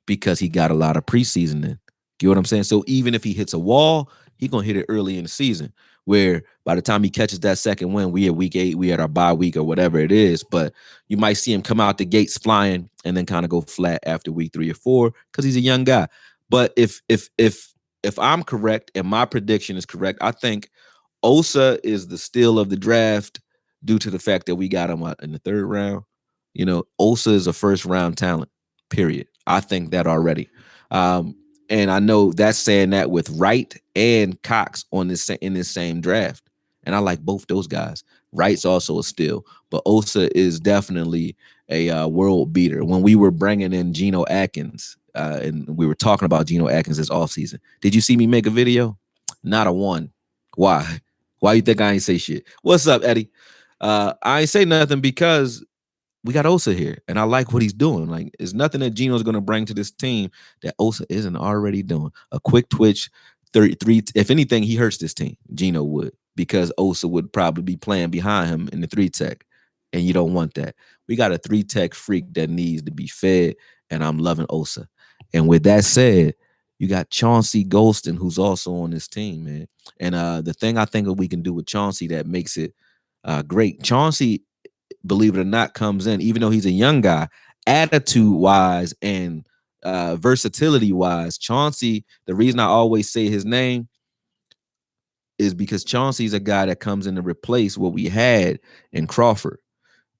because he got a lot of preseason in. You know what I'm saying? So even if he hits a wall, he's going to hit it early in the season, where by the time he catches that second win, we at week 8, we at our bye week or whatever it is. But you might see him come out the gates flying and then kind of go flat after week 3 or 4 because he's a young guy. But if I'm correct and my prediction is correct, I think Osa is the steal of the draft due to the fact that we got him in the 3rd round. You know, Osa is a first round talent, period. I think that already. And I know that's saying that with Wright and Cox on this in this same draft. And I like both those guys. Wright's also a steal, but Osa is definitely a world beater. When we were bringing in Geno Atkins, and we were talking about Geno Atkins this offseason, did you see me make a video? Not a one. Why? Why you think I ain't say shit? What's up, Eddie? I ain't say nothing because we got Osa here, and I like what he's doing. Like, there's nothing that Geno's going to bring to this team that Osa isn't already doing. A quick twitch, 33. If anything, he hurts this team. Geno would, because Osa would probably be playing behind him in the 3-tech, and you don't want that. We got a 3-tech freak that needs to be fed, and I'm loving Osa. And with that said, you got Chauncey Golston, who's also on this team, man. And the thing I think that we can do with Chauncey that makes it great, Chauncey, believe it or not, comes in, even though he's a young guy, attitude wise and versatility wise. Chauncey, the reason I always say his name is because Chauncey's a guy that comes in to replace what we had in Crawford.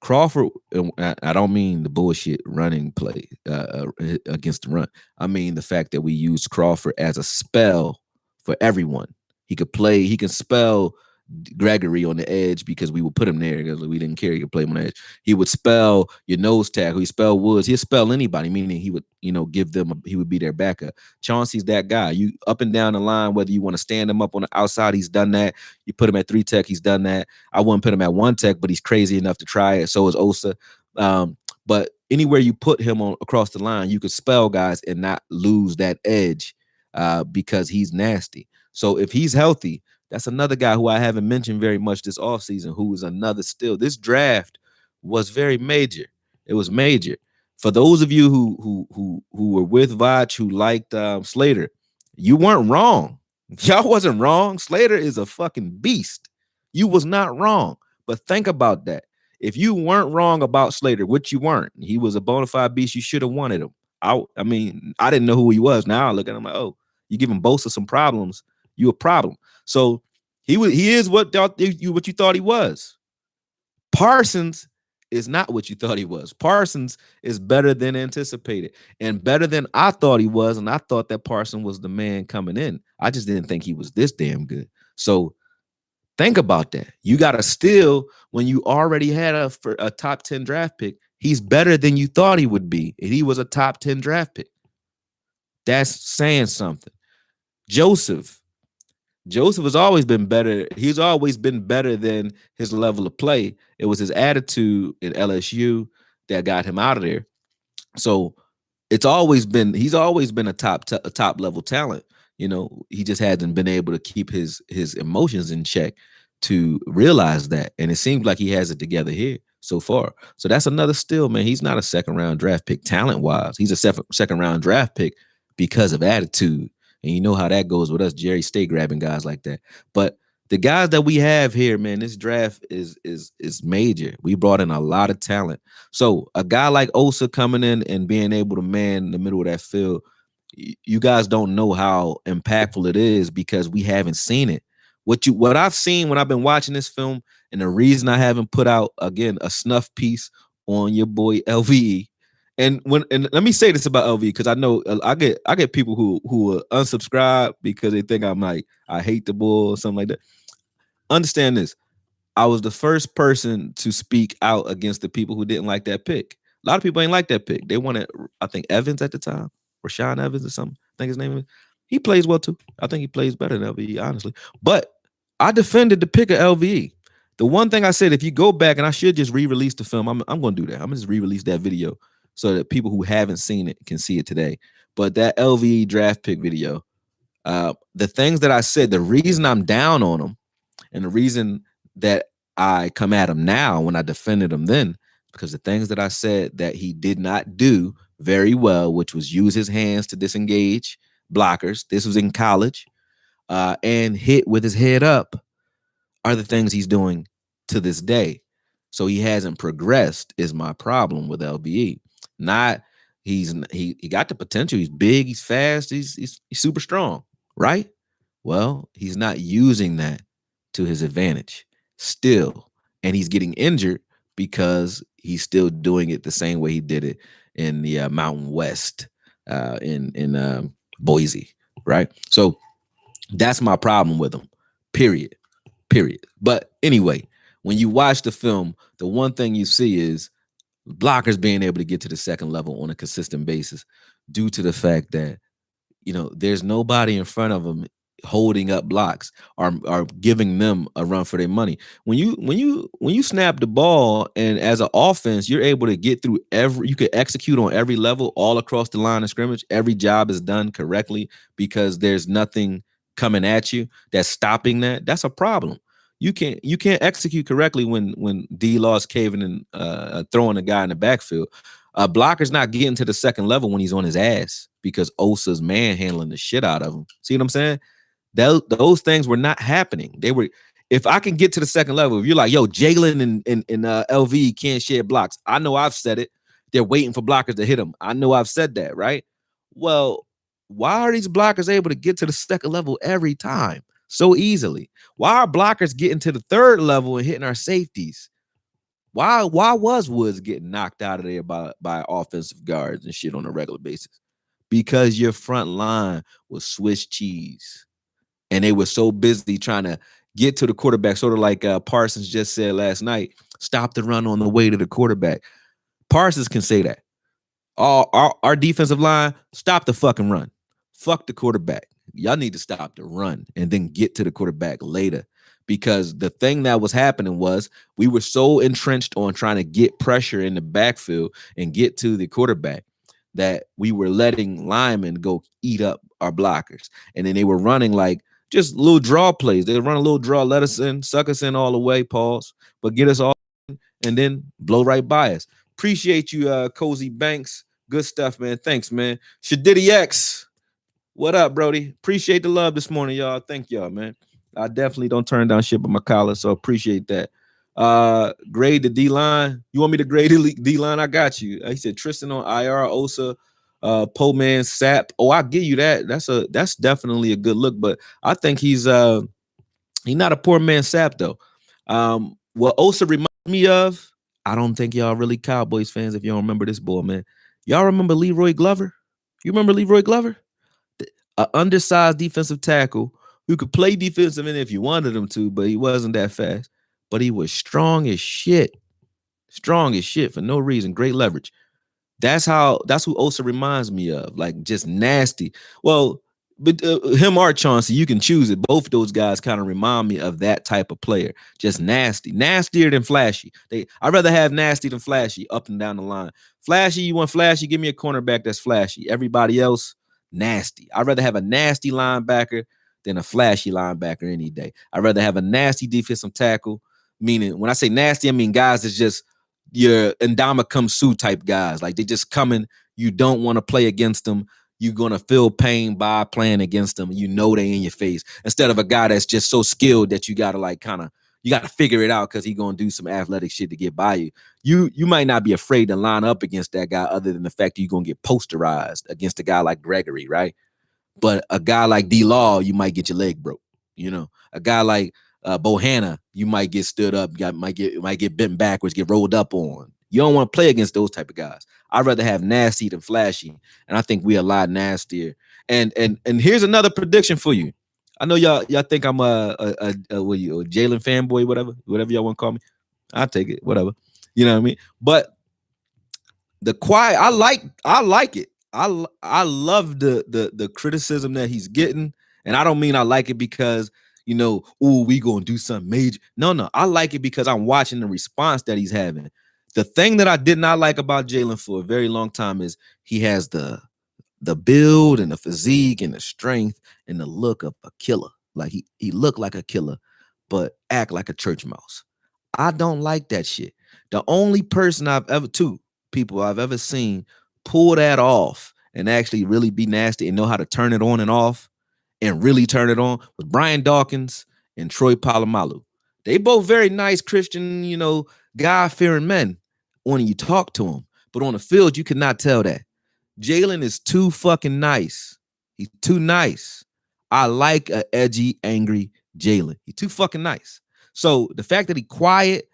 Crawford, I don't mean the bullshit running play against the run. I mean the fact that we used Crawford as a spell for everyone. He could play, he can spell Gregory on the edge because we would put him there because we didn't care. He could play him on the edge. He would spell your nose tackle. He spell Woods. He'd spell anybody, meaning he would, give them. He would be their backup. Chauncey's that guy. You up and down the line, whether you want to stand him up on the outside, he's done that. You put him at 3-tech, he's done that. I wouldn't put him at 1-tech, but he's crazy enough to try it. So is Osa. But anywhere you put him on across the line, you could spell guys and not lose that edge because he's nasty. So if he's healthy, that's another guy who I haven't mentioned very much this offseason, who is another steal. This draft was very major. It was major. For those of you who were with Vach, who liked Slater, you weren't wrong. Y'all wasn't wrong. Slater is a fucking beast. You was not wrong. But think about that. If you weren't wrong about Slater, which you weren't, he was a bona fide beast. You should have wanted him. I mean, I didn't know who he was. Now I look at him like, oh, you give him Bosa some problems, you a problem. So he is what you thought he was. Parsons is not what you thought he was. Parsons is better than anticipated and better than I thought he was. And I thought that Parsons was the man coming in. I just didn't think he was this damn good. So think about that. You got to steal when you already had a top 10 draft pick. He's better than you thought he would be. And he was a top 10 draft pick. That's saying something. Joseph has always been better. He's always been better than his level of play. It was his attitude at LSU that got him out of there. So he's always been a top level talent. He just hasn't been able to keep his emotions in check to realize that. And it seems like he has it together here so far. So that's another steal, man. He's not a second round draft pick talent wise. He's a second round draft pick because of attitude. And you know how that goes with us. Jerry stay grabbing guys like that. But the guys that we have here, man, this draft is major. We brought in a lot of talent. So a guy like Osa coming in and being able to man the middle of that field, you guys don't know how impactful it is because we haven't seen it. What I've seen when I've been watching this film, and the reason I haven't put out again a snuff piece on your boy LVE. And let me say this about LV, because I know I get people who unsubscribe because they think I'm like I hate the bull or something like that. Understand this. I was the first person to speak out against the people who didn't like that pick. A lot of people ain't like that pick. They wanted, I think, Evans at the time, Rashawn Evans or something. I think his name is. He plays well too. I think he plays better than LVE, honestly. But I defended the pick of LVE. The one thing I said, if you go back, and I should just re-release the film, I'm going to do that. I'm going to just re-release that video so that people who haven't seen it can see it today. But that LVE draft pick video, the things that I said, the reason I'm down on him and the reason that I come at him now when I defended him then, because the things that I said that he did not do very well, which was use his hands to disengage blockers. This was in college, and hit with his head up, are the things he's doing to this day. So he hasn't progressed is my problem with LVE. Not he got the potential. He's big, he's fast, he's super strong, right? Well, he's not using that to his advantage still. And he's getting injured because he's still doing it the same way he did it in the Mountain West, in Boise, right? So that's my problem with him. Period. Period. But anyway, when you watch the film, the one thing you see is blockers being able to get to the second level on a consistent basis due to the fact that there's nobody in front of them holding up blocks or giving them a run for their money. When you snap the ball and as an offense, you're able to get through you could execute on every level all across the line of scrimmage. Every job is done correctly because there's nothing coming at you that's stopping that. That's a problem. You can't execute correctly when D-Law's caving and throwing a guy in the backfield. Blocker's not getting to the second level when he's on his ass because Osa's manhandling the shit out of him. See what I'm saying? Those things were not happening. They were. If I can get to the second level, if you're like, yo, Jalen and LV can't share blocks. I know I've said it. They're waiting for blockers to hit them. I know I've said that, right? Well, why are these blockers able to get to the second level every time so easily? Why are blockers getting to the third level and hitting our safeties? Why was Woods getting knocked out of there by offensive guards and shit on a regular basis? Because your front line was Swiss cheese. And they were so busy trying to get to the quarterback, sort of like Parsons just said last night, stop the run on the way to the quarterback. Parsons can say that. Our defensive line, stop the fucking run. Fuck the quarterback. Y'all need to stop the run and then get to the quarterback later. Because the thing that was happening was we were so entrenched on trying to get pressure in the backfield and get to the quarterback that we were letting linemen go eat up our blockers. And then they were running like just little draw plays. They run a little draw, let us in, suck us in all the way, pause, but get us all in, and then blow right by us. Appreciate you, Cozy Banks. Good stuff, man. Thanks, man. Shadiddy X. What up, Brody? Appreciate the love this morning, y'all. Thank y'all, man. I definitely don't turn down shit but my collar, so appreciate that. Grade the D line. You want me to grade the D line? I got you. He said Tristan on IR, Osa, Poman, Sap. Oh, I'll give you that. That's definitely a good look, but I think he's not a poor man Sap though. What Osa reminds me of, I don't think y'all really Cowboys fans if you don't remember this boy, man. Y'all remember Leroy Glover? You remember Leroy Glover? An undersized defensive tackle who could play defensive end if you wanted him to, but he wasn't that fast. But he was strong as shit. Strong as shit for no reason. Great leverage. That's who Osa reminds me of. Like just nasty. Well, but him or Chauncey, you can choose it. Both of those guys kind of remind me of that type of player. Just nasty. Nastier than flashy. I'd rather have nasty than flashy up and down the line. Flashy, you want flashy? Give me a cornerback that's flashy. Everybody else, nasty. I'd rather have a nasty linebacker than a flashy linebacker any day. I'd rather have a nasty defensive tackle. Meaning, when I say nasty, I mean guys that's just your Ndamukong Suh type guys. Like they just coming. You don't want to play against them. You're going to feel pain by playing against them. You know they in your face. Instead of a guy that's just so skilled that you got to you got to figure it out because he's going to do some athletic shit to get by you. You might not be afraid to line up against that guy other than the fact that you're going to get posterized against a guy like Gregory, right? But a guy like D-Law, you might get your leg broke. A guy like Bohanna, you might get stood up, might get bent backwards, get rolled up on. You don't want to play against those type of guys. I'd rather have nasty than flashy, and I think we're a lot nastier. And here's another prediction for you. I know y'all think I'm a Jalen fanboy, whatever y'all want to call me. I'll take it, whatever. You know what I mean? But the quiet, I like it. I love the criticism that he's getting, and I don't mean I like it because we gonna do something major. No, I like it because I'm watching the response that he's having. The thing that I did not like about Jalen for a very long time is he has the build and the physique and the strength and the look of a killer. Like he looked like a killer, but act like a church mouse. I don't like that shit. The only person two people I've ever seen pull that off and actually really be nasty and know how to turn it on and off and really turn it on was Brian Dawkins and Troy Polamalu. They both very nice Christian, God-fearing men when you talk to them. But on the field, you cannot tell that. Jalen is too fucking nice. He's too nice. I like a edgy, angry Jalen. He's too fucking nice. So the fact that he's quiet,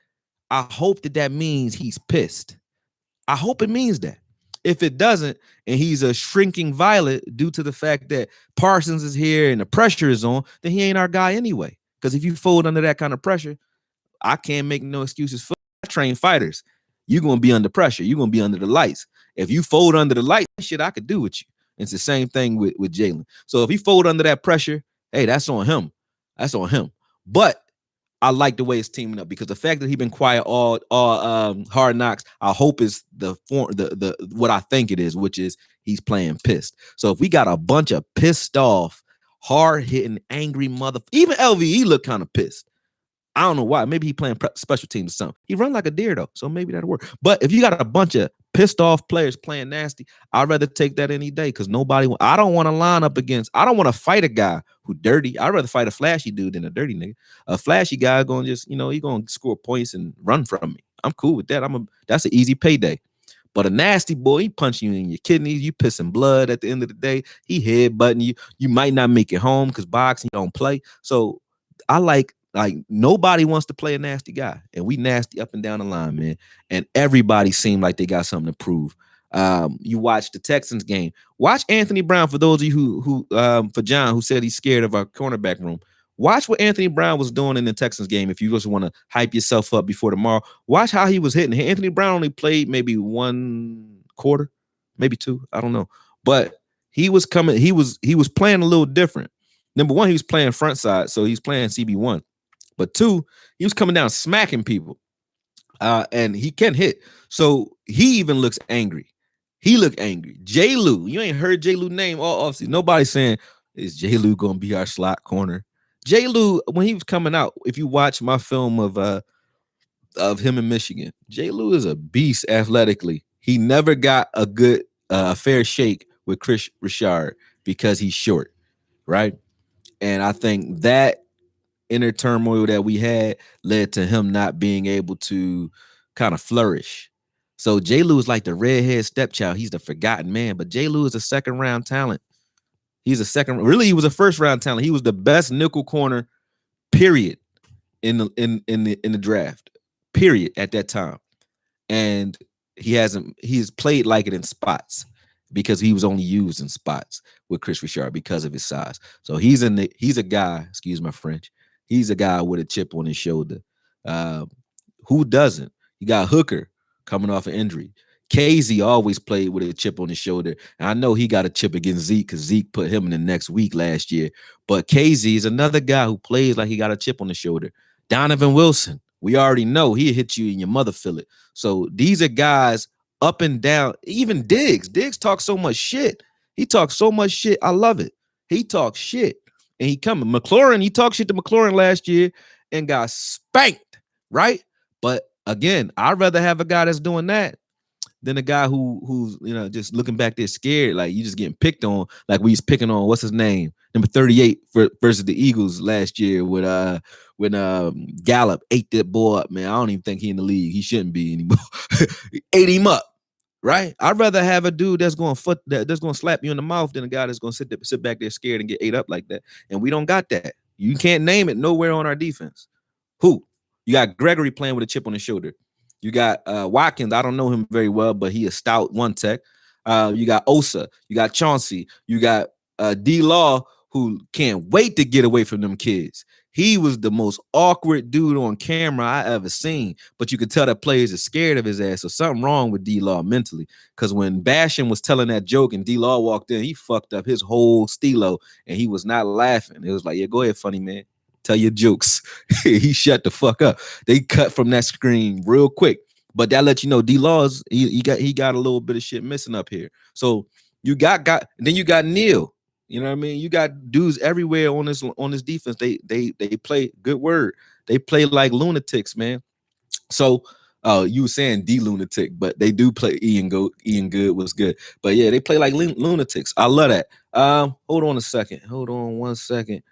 I hope that means he's pissed. I hope it means that. If it doesn't, and he's a shrinking violet due to the fact that Parsons is here and the pressure is on, then he ain't our guy anyway. Because if you fold under that kind of pressure, I can't make no excuses for I train fighters. You're gonna be under pressure. You're gonna be under the lights. If you fold under the light, shit, I could do with you. It's the same thing with Jalen. So if he fold under that pressure, hey, that's on him. That's on him. But I like the way it's teaming up because the fact that he's been quiet all Hard Knocks, I hope is the what I think it is, which is he's playing pissed. So if we got a bunch of pissed off, hard hitting, angry even LVE looked kind of pissed. I don't know why. Maybe he playing special teams or something. He run like a deer though, so maybe that'll work. But if you got a bunch of pissed off players playing nasty, I'd rather take that any day because I don't want to line up against. I don't want to fight a guy who dirty. I'd rather fight a flashy dude than a dirty nigga. A flashy guy going to just he going to score points and run from me. I'm cool with that. That's an easy payday. But a nasty boy, he punch you in your kidneys, you pissing blood at the end of the day. He headbutting you. You might not make it home because boxing don't play. So I like nobody wants to play a nasty guy, and we nasty up and down the line, man. And everybody seemed like they got something to prove. You watch the Texans game. Watch Anthony Brown. For those of you who for John who said he's scared of our cornerback room. Watch what Anthony Brown was doing in the Texans game. If you just want to hype yourself up before tomorrow, watch how he was hitting. Anthony Brown only played maybe 1 quarter, maybe 2. I don't know, but he was coming. He was playing a little different. Number 1, he was playing front side, so he's playing CB1. But 2, he was coming down smacking people. And he can hit. So he even looks angry. He looked angry. J. Lou, you ain't heard J. Lou name all offseason. Nobody's saying, is J. Lou going to be our slot corner? J. Lou, when he was coming out, if you watch my film of him in Michigan, J. Lou is a beast athletically. He never got a good fair shake with Chris Richard because he's short, right? And I think that inner turmoil that we had led to him not being able to kind of flourish. So J. Lou is like the redhead stepchild. He's the forgotten man, but J. Lou is a second-round talent. He was a first-round talent. He was the best nickel corner, period, in the draft, period, at that time. And he's played like it in spots because he was only used in spots with Chris Richard because of his size. So he's a guy, excuse my French, he's a guy with a chip on his shoulder. Who doesn't? You got Hooker coming off an injury. KZ always played with a chip on his shoulder. And I know he got a chip against Zeke because Zeke put him in the next week last year. But KZ is another guy who plays like he got a chip on his shoulder. Donovan Wilson, we already know he'll hit you and your mother feel it. So these are guys up and down. Even Diggs. Diggs talks so much shit. He talks so much shit. I love it. He talks shit. And he coming. McLaurin, he talked shit to McLaurin last year and got spanked, right? But again, I'd rather have a guy that's doing that than a guy who's just looking back there scared, like you just getting picked on, like we was picking on what's his name, number 38 versus the Eagles last year when Gallup ate that boy up, man. I don't even think he in the league. He shouldn't be anymore. Ate him up, right? I'd rather have a dude that's going to slap you in the mouth than a guy that's going to sit back there scared and get ate up like that. And we don't got that. You can't name it nowhere on our defense. Who? You got Gregory playing with a chip on his shoulder. You got Watkins. I don't know him very well, but he a stout one tech. You got Osa. You got Chauncey. You got D-Law, who can't wait to get away from them kids. He was the most awkward dude on camera I ever seen. But you could tell that players are scared of his ass. So something wrong with D-Law mentally. Because when Basham was telling that joke and D-Law walked in, he fucked up his whole stilo. And he was not laughing. It was like, yeah, go ahead, funny man. Tell your jokes. He shut the fuck up. They cut from that screen real quick. But that let you know D-Law's he got a little bit of shit missing up here. So you got then you got Neil. You know what I mean? You got dudes everywhere on this defense. They play, good word. They play like lunatics, man. So you were saying D-lunatic, but they do play Ian Good was good. But yeah, they play like lunatics. I love that. Hold on a second. Hold on 1 second.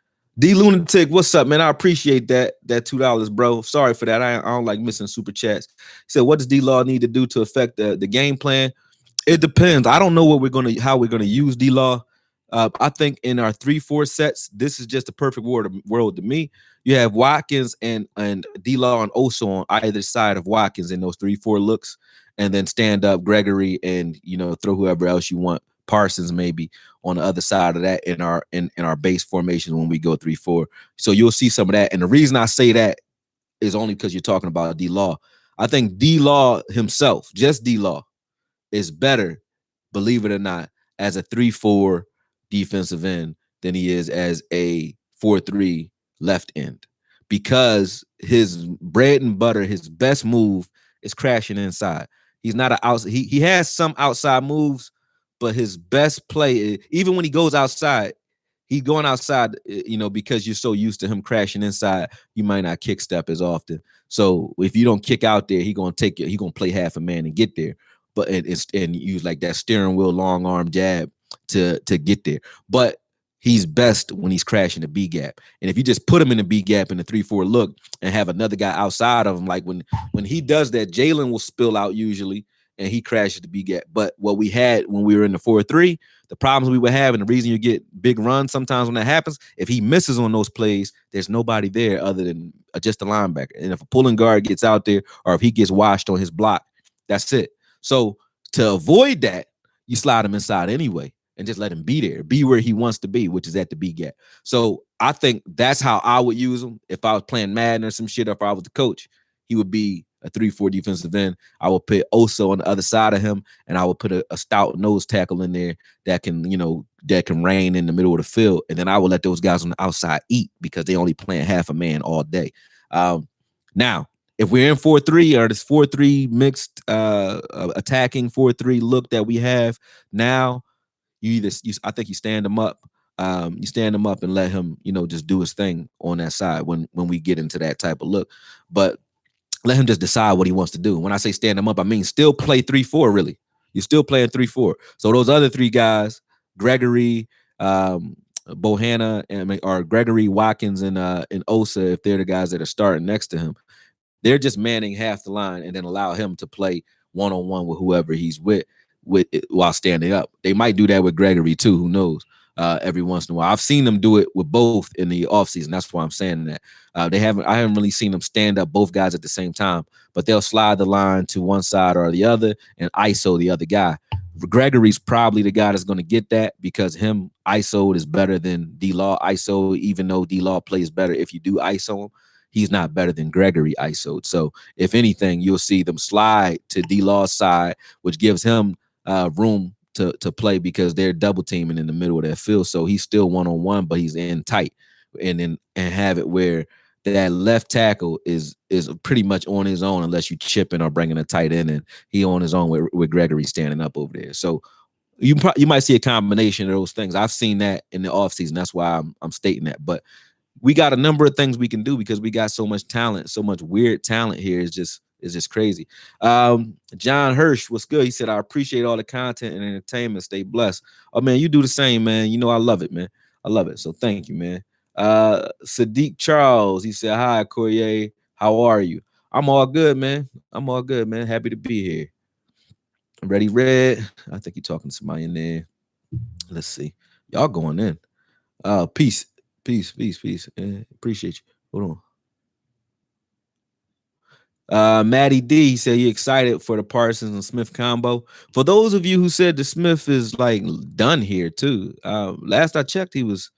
D-Lunatic, what's up, man? I appreciate that $2, bro. Sorry for that. I don't like missing super chats. He said, what does D-Law need to do to affect the game plan? It depends. I don't know how we're gonna use D-Law. I think in our 3-4 sets, this is just a perfect world to me. You have Watkins and D-Law and Oso on either side of Watkins in those 3-4 looks. and then stand up Gregory and throw whoever else you want, Parsons maybe on the other side of that in our base formation when we go 3-4. So you'll see some of that. And the reason I say that is only because you're talking about D Law. I think D Law himself, just D Law, is better, believe it or not, as a 3-4 defensive end than he is as a 4-3 left end, because his bread and butter, his best move is crashing inside. He's not an outside. He has some outside moves, but his best play, even when he goes outside, he's going outside, because you're so used to him crashing inside, you might not kick step as often. So if you don't kick out there, he's gonna play half a man and get there, but and use like that steering wheel long arm jab to get there. But he's best when he's crashing the B gap. And if you just put him in the B gap in the 3-4 look and have another guy outside of him, like when he does that, Jalen will spill out usually and he crashes the B gap. But what we had when we were in the 4-3, the problems we were having, the reason you get big runs sometimes when that happens, if he misses on those plays, there's nobody there other than just a linebacker. And if a pulling guard gets out there or if he gets washed on his block, that's it. So to avoid that, you slide him inside anyway and just let him be there, be where he wants to be, which is at the B gap. So I think that's how I would use him if I was playing Madden or some shit, or if I was the coach. He would be a 3-4 defensive end. I would put Oso on the other side of him, and I would put a stout nose tackle in there that can reign in the middle of the field. And then I would let those guys on the outside eat because they only playing half a man all day. Now, if we're in 4-3 or this 4-3 mixed attacking 4-3 look that we have now, I think you stand him up. You stand him up and let him, just do his thing on that side when we get into that type of look. But let him just decide what he wants to do. When I say stand him up, I mean still play 3-4, really. You're still playing 3-4. So those other three guys, Gregory, Bohanna, or Gregory, Watkins, and Osa, if they're the guys that are starting next to him, they're just manning half the line and then allow him to play one-on-one with whoever he's with while standing up. They might do that with Gregory too, who knows, every once in a while. I've seen them do it with both in the offseason. That's why I'm saying that. I haven't really seen them stand up both guys at the same time, but they'll slide the line to one side or the other and ISO the other guy. Gregory's probably the guy that's going to get that because him ISO is better than D-Law ISO, even though D-Law plays better if you do ISO him. He's not better than Gregory ISO'd. So if anything, you'll see them slide to D-Law's side, which gives him room to play because they're double teaming in the middle of that field. So he's still one-on-one, but he's in tight, and have it where that left tackle is pretty much on his own unless you chipping or bringing a tight end, and he on his own with Gregory standing up over there. So you might see a combination of those things. I've seen that in the offseason. That's why I'm stating that. But we got a number of things we can do because we got so much talent, so much weird talent here. It's just crazy. John Hirsch, what's good? He said, I appreciate all the content and entertainment. Stay blessed. Oh, man, you do the same, man. I love it, man. I love it. So thank you, man. Sadiq Charles, he said, hi, AKOYE. How are you? I'm all good, man. I'm all good, man. Happy to be here. Ready, Red. I think you're talking to somebody in there. Let's see. Y'all going in. Peace. Appreciate you. Hold on. Matty D, he said he excited for the Parsons and Smith combo. For those of you who said the Smith is like done here too, last I checked, he was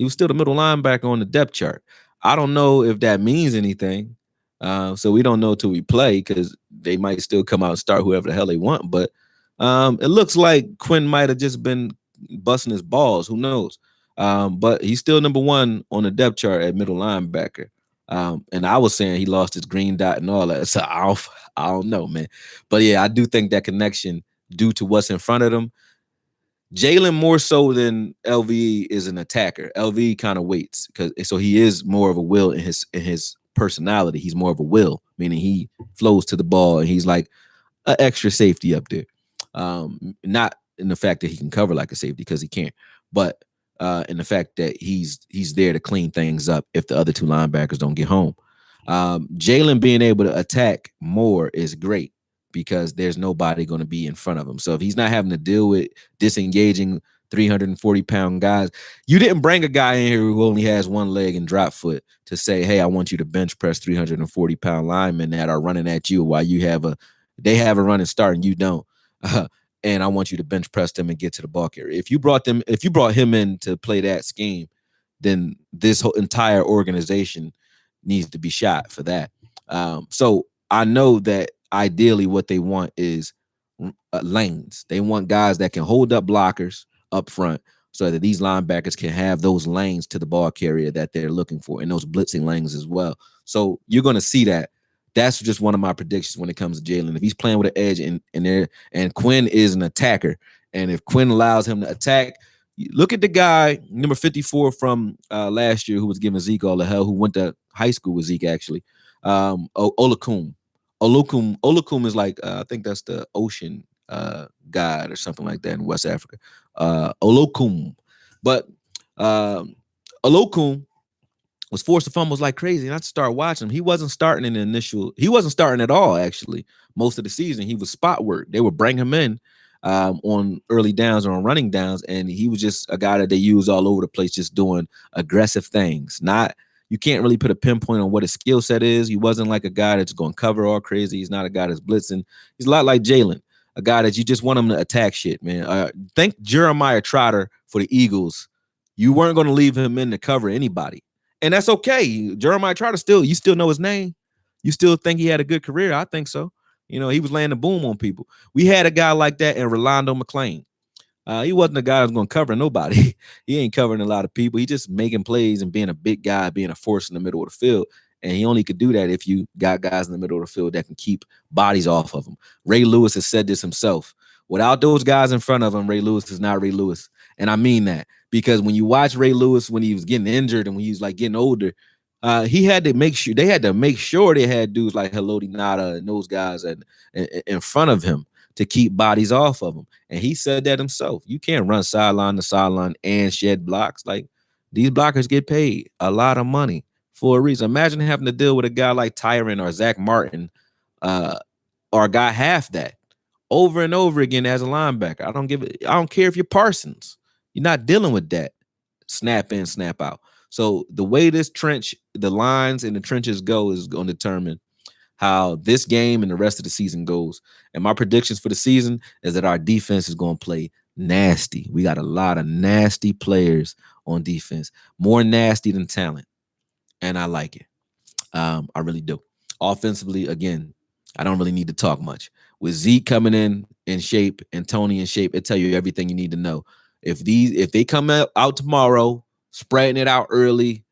still the middle linebacker on the depth chart. I don't know if that means anything. So we don't know till we play because they might still come out and start whoever the hell they want. But it looks like Quinn might have just been busting his balls. Who knows? But he's still number one on the depth chart at middle linebacker. And I was saying he lost his green dot and all that. So I don't know, man. But yeah, I do think that connection due to what's in front of them. Jalen more so than LVE is an attacker. LVE kind of waits so he is more of a will in his personality. He's more of a will, meaning he flows to the ball and he's like an extra safety up there. Not in the fact that he can cover like a safety because he can't, but in the fact that he's there to clean things up if the other two linebackers don't get home. Jalen being able to attack more is great because there's nobody going to be in front of him. So if he's not having to deal with disengaging 340-pound guys, you didn't bring a guy in here who only has one leg and drop foot to say, hey, I want you to bench press 340-pound linemen that are running at you while you have a They have a running start and you don't. And I want you to bench press them and get to the ball carrier. If you brought him in to play that scheme, then this whole entire organization needs to be shot for that. So I know that ideally what they want is lanes. They want guys that can hold up blockers up front so that these linebackers can have those lanes to the ball carrier that they're looking for, and those blitzing lanes as well. So you're going to see that. That's just one of my predictions when it comes to Jalen. If he's playing with an edge and Quinn is an attacker, and if Quinn allows him to attack, look at the guy, number 54 from last year, who was giving Zeke all the hell, who went to high school with Zeke, actually. Olakum. Olakum is like, I think that's the ocean god or something like that in West Africa. Olokum. But Olokum was forced to fumbles like crazy, and I started watching him. He wasn't starting in the initial. He wasn't starting at all, actually. Most of the season, he was spot work. They would bring him in on early downs or on running downs, and he was just a guy that they use all over the place, just doing aggressive things. Not You can't really put a pinpoint on what his skill set is. He wasn't like a guy that's going to cover all crazy. He's not a guy that's blitzing. He's a lot like Jalen, a guy that you just want him to attack shit, man. Thank Jeremiah Trotter for the Eagles. You weren't going to leave him in to cover anybody. And that's okay. Jeremiah Trotter you still know his name. You still think he had a good career? I think so. He was laying the boom on people. We had a guy like that in Rolando McClain. He wasn't a guy who's going to cover nobody. He ain't covering a lot of people. He just making plays and being a big guy, being a force in the middle of the field. And he only could do that if you got guys in the middle of the field that can keep bodies off of him. Ray Lewis has said this himself. Without those guys in front of him, Ray Lewis is not Ray Lewis. And I mean that because when you watch Ray Lewis when he was getting injured and when he was like getting older, they had to make sure they had dudes like Haloti Ngata and those guys in front of him to keep bodies off of him. And he said that himself. You can't run sideline to sideline and shed blocks. Like, these blockers get paid a lot of money for a reason. Imagine having to deal with a guy like Tyron or Zach Martin, or a guy half that over and over again as a linebacker. I don't care if you're Parsons. You're not dealing with that. Snap in, snap out. So the way the lines and the trenches go is going to determine how this game and the rest of the season goes. And my predictions for the season is that our defense is going to play nasty. We got a lot of nasty players on defense, more nasty than talent. And I like it. I really do. Offensively, again, I don't really need to talk much. With Zeke coming in shape and Tony in shape, it tell you everything you need to know. If they come out tomorrow, spreading it out early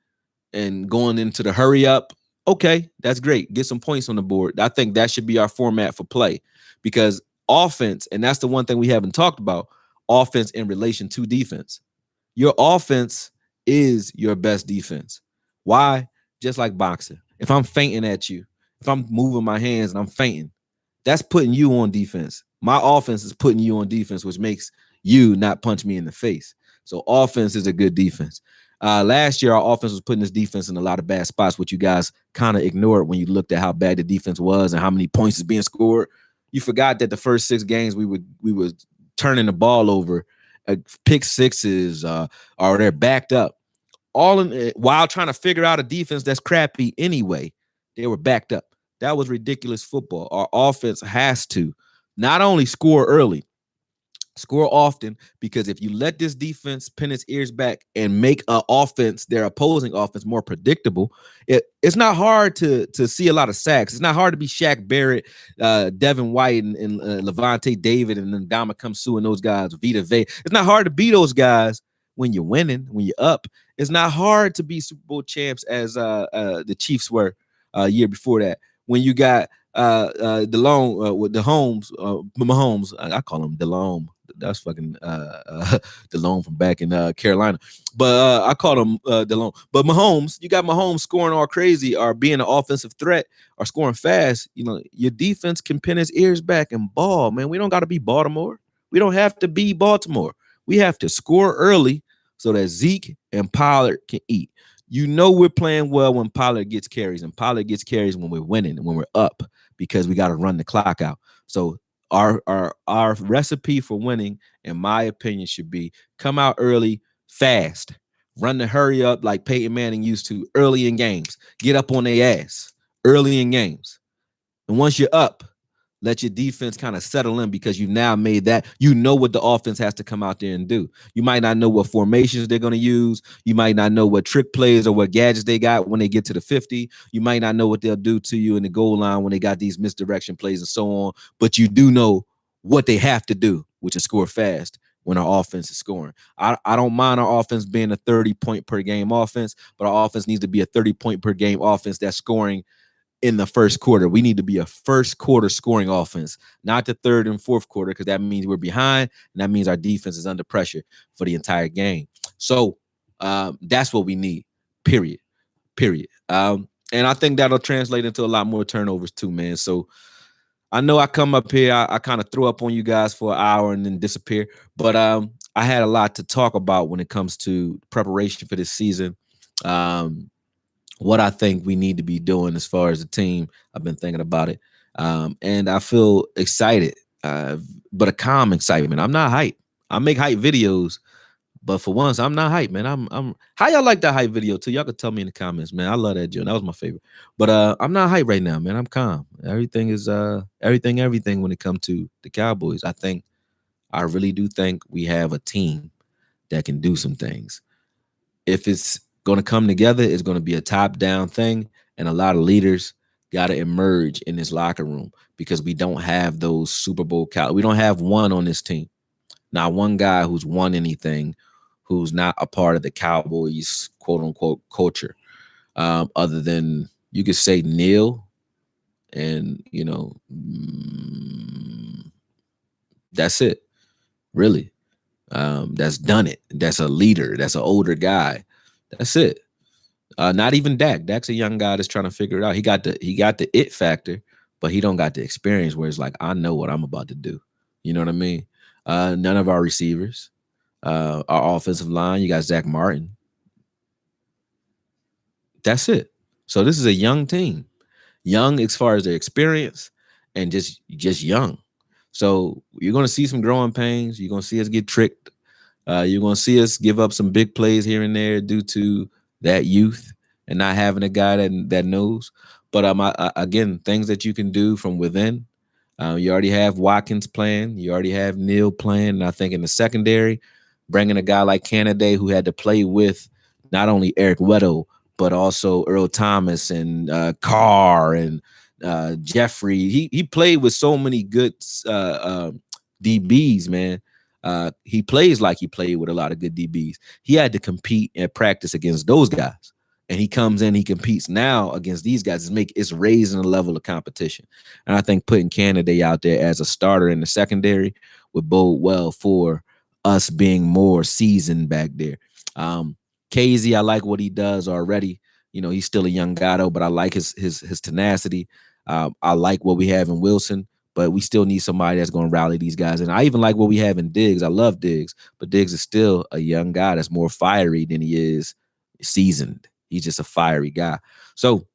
and going into the hurry up, okay, that's great. Get some points on the board. I think that should be our format for play, because offense, and that's the one thing we haven't talked about, offense in relation to defense. Your offense is your best defense. Why? Just like boxing. If I'm fainting at you, if I'm moving my hands and I'm fainting, that's putting you on defense. My offense is putting you on defense, which makes you not punch me in the face. So offense is a good defense. Last year, our offense was putting this defense in a lot of bad spots, which you guys kind of ignored when you looked at how bad the defense was and how many points is being scored. You forgot that the first 6 games we were turning the ball over, pick sixes, or they're backed up, while trying to figure out a defense that's crappy anyway. They were backed up. That was ridiculous football. Our offense has to not only score early, score often, because if you let this defense pin its ears back and make their opposing offense, more predictable, it's not hard to see a lot of sacks. It's not hard to be Shaq Barrett, Devin White, and Levante David, and then Ndamukong Suh and those guys, Vita Vea. It's not hard to be those guys when you're winning, when you're up. It's not hard to be Super Bowl champs as the Chiefs were a year before that. When you got DeLone with the Mahomes, I call him DeLone. That's fucking DeLone from back in Carolina. But I call him DeLone. But Mahomes, you got Mahomes scoring all crazy or being an offensive threat or scoring fast. Your defense can pin his ears back and ball, man. We don't got to be Baltimore. We don't have to be Baltimore. We have to score early so that Zeke and Pollard can eat. We're playing well when Pollard gets carries, and Pollard gets carries when we're winning and when we're up, because we got to run the clock out. So our recipe for winning, in my opinion, should be come out early, fast, run the hurry up like Peyton Manning used to early in games. Get up on their ass early in games. And once you're up, Let your defense kind of settle in because you've now made that. You know what the offense has to come out there and do. You might not know what formations they're going to use. You might not know what trick plays or what gadgets they got when they get to the 50. You might not know what they'll do to you in the goal line when they got these misdirection plays and so on. But you do know what they have to do, which is score fast when our offense is scoring. I don't mind our offense being a 30-point per game offense, but our offense needs to be a 30-point per game offense that's scoring in the first quarter. We need to be a first quarter scoring offense, not the third and fourth quarter, because that means we're behind, and that means our defense is under pressure for the entire game. So that's what we need, period. And I think that'll translate into a lot more turnovers too, man. So I know I come up here, I kind of throw up on you guys for an hour and then disappear, but I had a lot to talk about when it comes to preparation for this season. What I think we need to be doing as far as a team. I've been thinking about it. And I feel excited, but a calm excitement. I'm not hype. I make hype videos, but for once, I'm not hype, man. I'm how y'all like that hype video too? Y'all could tell me in the comments, man. I love that joke. That was my favorite. But I'm not hype right now, man. I'm calm. Everything is everything when it comes to the Cowboys. I really do think we have a team that can do some things. If it's going to come together, it's going to be a top-down thing, and a lot of leaders got to emerge in this locker room because we don't have those Super Bowl we don't have one on this team. Not one guy who's won anything who's not a part of the Cowboys quote-unquote culture, other than you could say Neil and, that's it, really. That's done it. That's a leader. That's an older guy. That's it. Not even Dak. Dak's a young guy that's trying to figure it out. He got the it factor, but he don't got the experience where it's like, I know what I'm about to do. You know what I mean? None of our receivers, our offensive line, you got Zach Martin. That's it. So this is a young team. Young as far as their experience and just young. So you're going to see some growing pains. You're going to see us get tricked. You're going to see us give up some big plays here and there due to that youth and not having a guy that knows. But again, things that you can do from within. You already have Watkins playing. You already have Neal playing. And I think in the secondary, bringing a guy like Canada who had to play with not only Eric Weddle, but also Earl Thomas and Carr and Jeffrey. He played with so many good DBs, man. He plays like he played with a lot of good DBs. He had to compete and practice against those guys. And he comes in, he competes now against these guys. It's raising the level of competition. And I think putting Canada out there as a starter in the secondary would bode well for us being more seasoned back there. Casey, I like what he does already. He's still a young guy though, but I like his tenacity. I like what we have in Wilson, but we still need somebody that's going to rally these guys. And I even like what we have in Diggs. I love Diggs, but Diggs is still a young guy that's more fiery than he is seasoned. He's just a fiery guy. So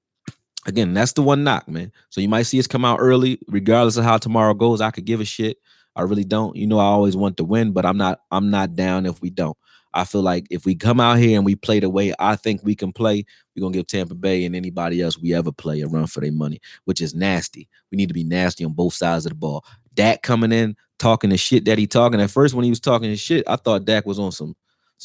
again, that's the one knock, man. So you might see us come out early, regardless of how tomorrow goes. I could give a shit. I really don't. I always want to win, but I'm not down if we don't. I feel like if we come out here and we play the way I think we can play, we're going to give Tampa Bay and anybody else we ever play a run for their money, which is nasty. We need to be nasty on both sides of the ball. Dak coming in, talking the shit that he talking. At first, when he was talking his shit, I thought Dak was on some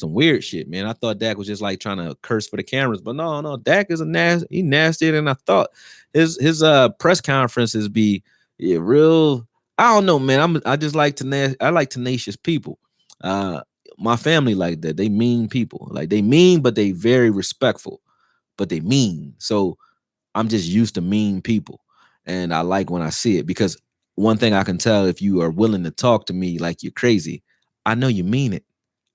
weird shit, man. I thought Dak was just like trying to curse for the cameras, but no, Dak is he nastier than I thought. His press conferences be real. I don't know, man. I just like I like tenacious people. My family like that. They mean people. Like they mean, but they very respectful. But they mean. So I'm just used to mean people, and I like when I see it because one thing I can tell if you are willing to talk to me like you're crazy, I know you mean it.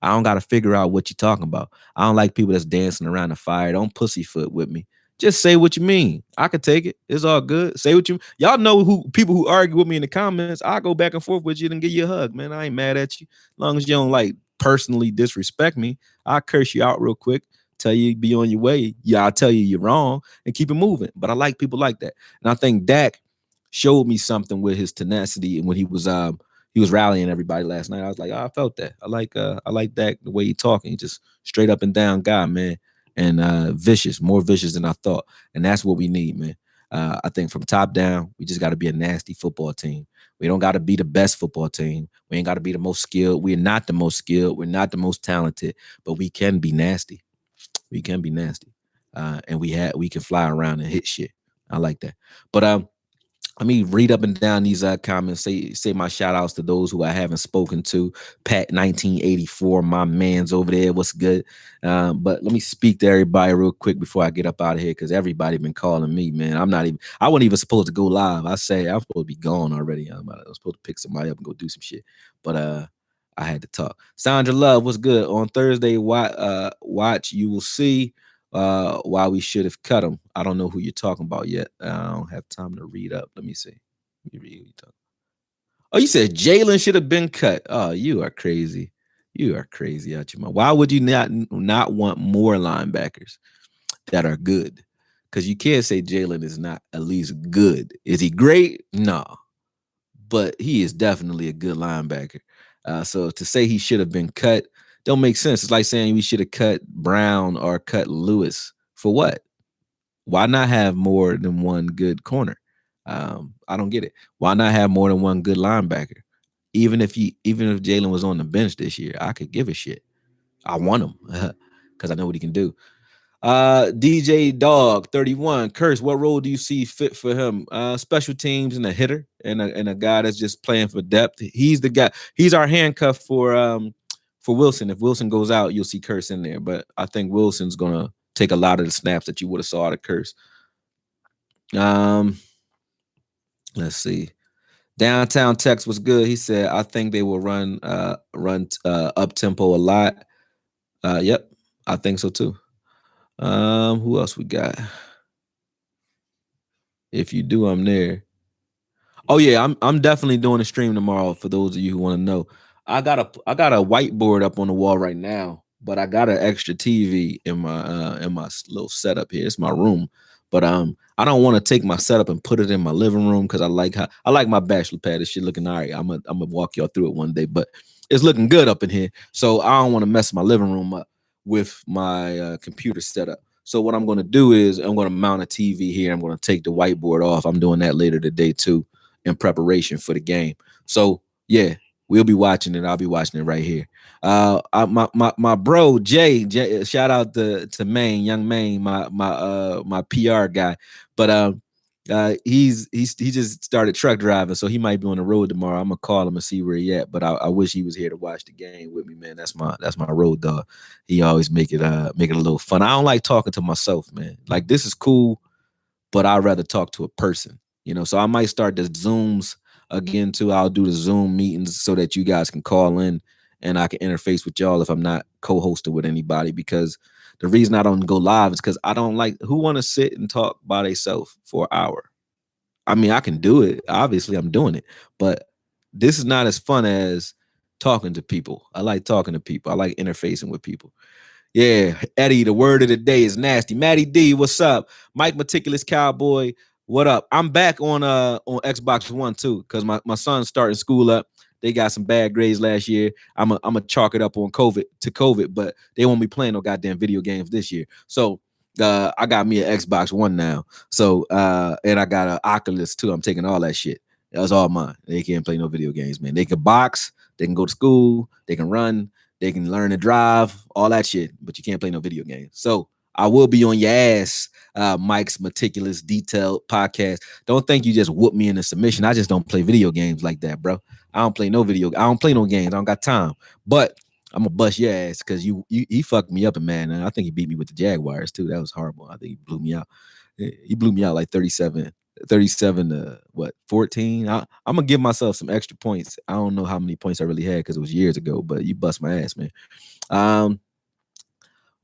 I don't got to figure out what you're talking about. I don't like people that's dancing around the fire. Don't pussyfoot with me. Just say what you mean. I can take it. It's all good. Say what you. Y'all know people who argue with me in the comments. I go back and forth with you and give you a hug, man. I ain't mad at you. As long as you don't like personally disrespect me, I'll curse you out real quick. Tell you be on your way. Yeah, I'll tell you you're wrong and keep it moving. But I like people like that. And I think Dak showed me something with his tenacity and when he was rallying everybody last night. I was like, I felt that. I like Dak, the way he talking. He just straight up and down guy, man. And vicious, more vicious than I thought. And that's what we need, man. I think from top down, we just got to be a nasty football team. We don't got to be the best football team. We ain't got to be the most skilled. We're not the most skilled. We're not the most talented, but we can be nasty. We can be nasty, and we can fly around and hit shit. I like that. But let me read up and down these comments. Say my shout outs to those who I haven't spoken to. Pat 1984, my man's over there. What's good? But let me speak to everybody real quick before I get up out of here, because everybody been calling me, man. I wasn't even supposed to go live. I say I'm supposed to be gone already. I'm supposed to pick somebody up and go do some shit. But I had to talk. Sandra Love, what's good? On Thursday, watch, you will see why we should have cut him. I don't know who you're talking about yet. I don't have time to read up. Let me see. Let me read what you talking. Oh, you said Jalen should have been cut. Oh, you are crazy. You are crazy out your mind. Why would you not want more linebackers that are good? Because you can't say Jalen is not at least good. Is he great? No, but he is definitely a good linebacker. So to say he should have been cut don't make sense. It's like saying we should have cut Brown or cut Lewis. For what? Why not have more than one good corner? I don't get it. Why not have more than one good linebacker? Even if Jalen was on the bench this year, I could give a shit. I want him because I know what he can do. DJ Dog 31. Curse, what role do you see fit for him? Special teams and a hitter and a guy that's just playing for depth. He's the guy. He's our handcuff for Wilson. If Wilson goes out, you'll see Curse in there. But I think Wilson's gonna take a lot of the snaps that you would have saw out of Curse. Let's see. Downtown Tex was good. He said, I think they will run up tempo a lot. Yep, I think so too. Who else we got? If you do, I'm there. Oh yeah, I'm definitely doing a stream tomorrow. For those of you who want to know, I got a whiteboard up on the wall right now, but I got an extra TV in my little setup here. It's my room, but I don't want to take my setup and put it in my living room because I like my bachelor pad. This shit looking all right. I'm gonna walk y'all through it one day, but it's looking good up in here. So I don't want to mess my living room up with my computer setup. So what I'm going to do is I'm going to mount a TV here. I'm going to take the whiteboard off. I'm doing that later today too, in preparation for the game. So yeah, we'll be watching it. I'll be watching it right here. My bro Jay, shout out to Maine, young Maine, my PR guy. But he just started truck driving, so he might be on the road tomorrow. I'm gonna call him and see where he at. But I wish he was here to watch the game with me, man. That's my road dog. He always make it a little fun. I don't like talking to myself, man. Like, this is cool, but I'd rather talk to a person, So I might start the Zooms again too. I'll do the Zoom meetings so that you guys can call in and I can interface with y'all if I'm not co-hosting with anybody, because the reason I don't go live is because I don't like, who want to sit and talk by themselves for an hour? I mean, I can do it. Obviously, I'm doing it, but this is not as fun as talking to people. I like talking to people. I like interfacing with people. Yeah, Eddie, the word of the day is nasty. Matty D, what's up? Mike Meticulous Cowboy, what up? I'm back on Xbox One too, because my son's starting school up. They got some bad grades last year. I'm a chalk it up on COVID, but they won't be playing no goddamn video games this year. So I got me an Xbox One now. So and I got an Oculus too. I'm taking all that shit. That's all mine. They can't play no video games, man. They can box, they can go to school, they can run, they can learn to drive, all that shit, but you can't play no video games. So I will be on your ass, Mike's Meticulous Detailed Podcast. Don't think you just whoop me in a submission. I just don't play video games like that, bro. I don't play no games. I don't got time. But I'm gonna bust your ass because he fucked me up, and man, I think he beat me with the Jaguars too. That was horrible. I think he blew me out. He blew me out like 37 to 14. I'm gonna give myself some extra points. I don't know how many points I really had because it was years ago, but you bust my ass, man.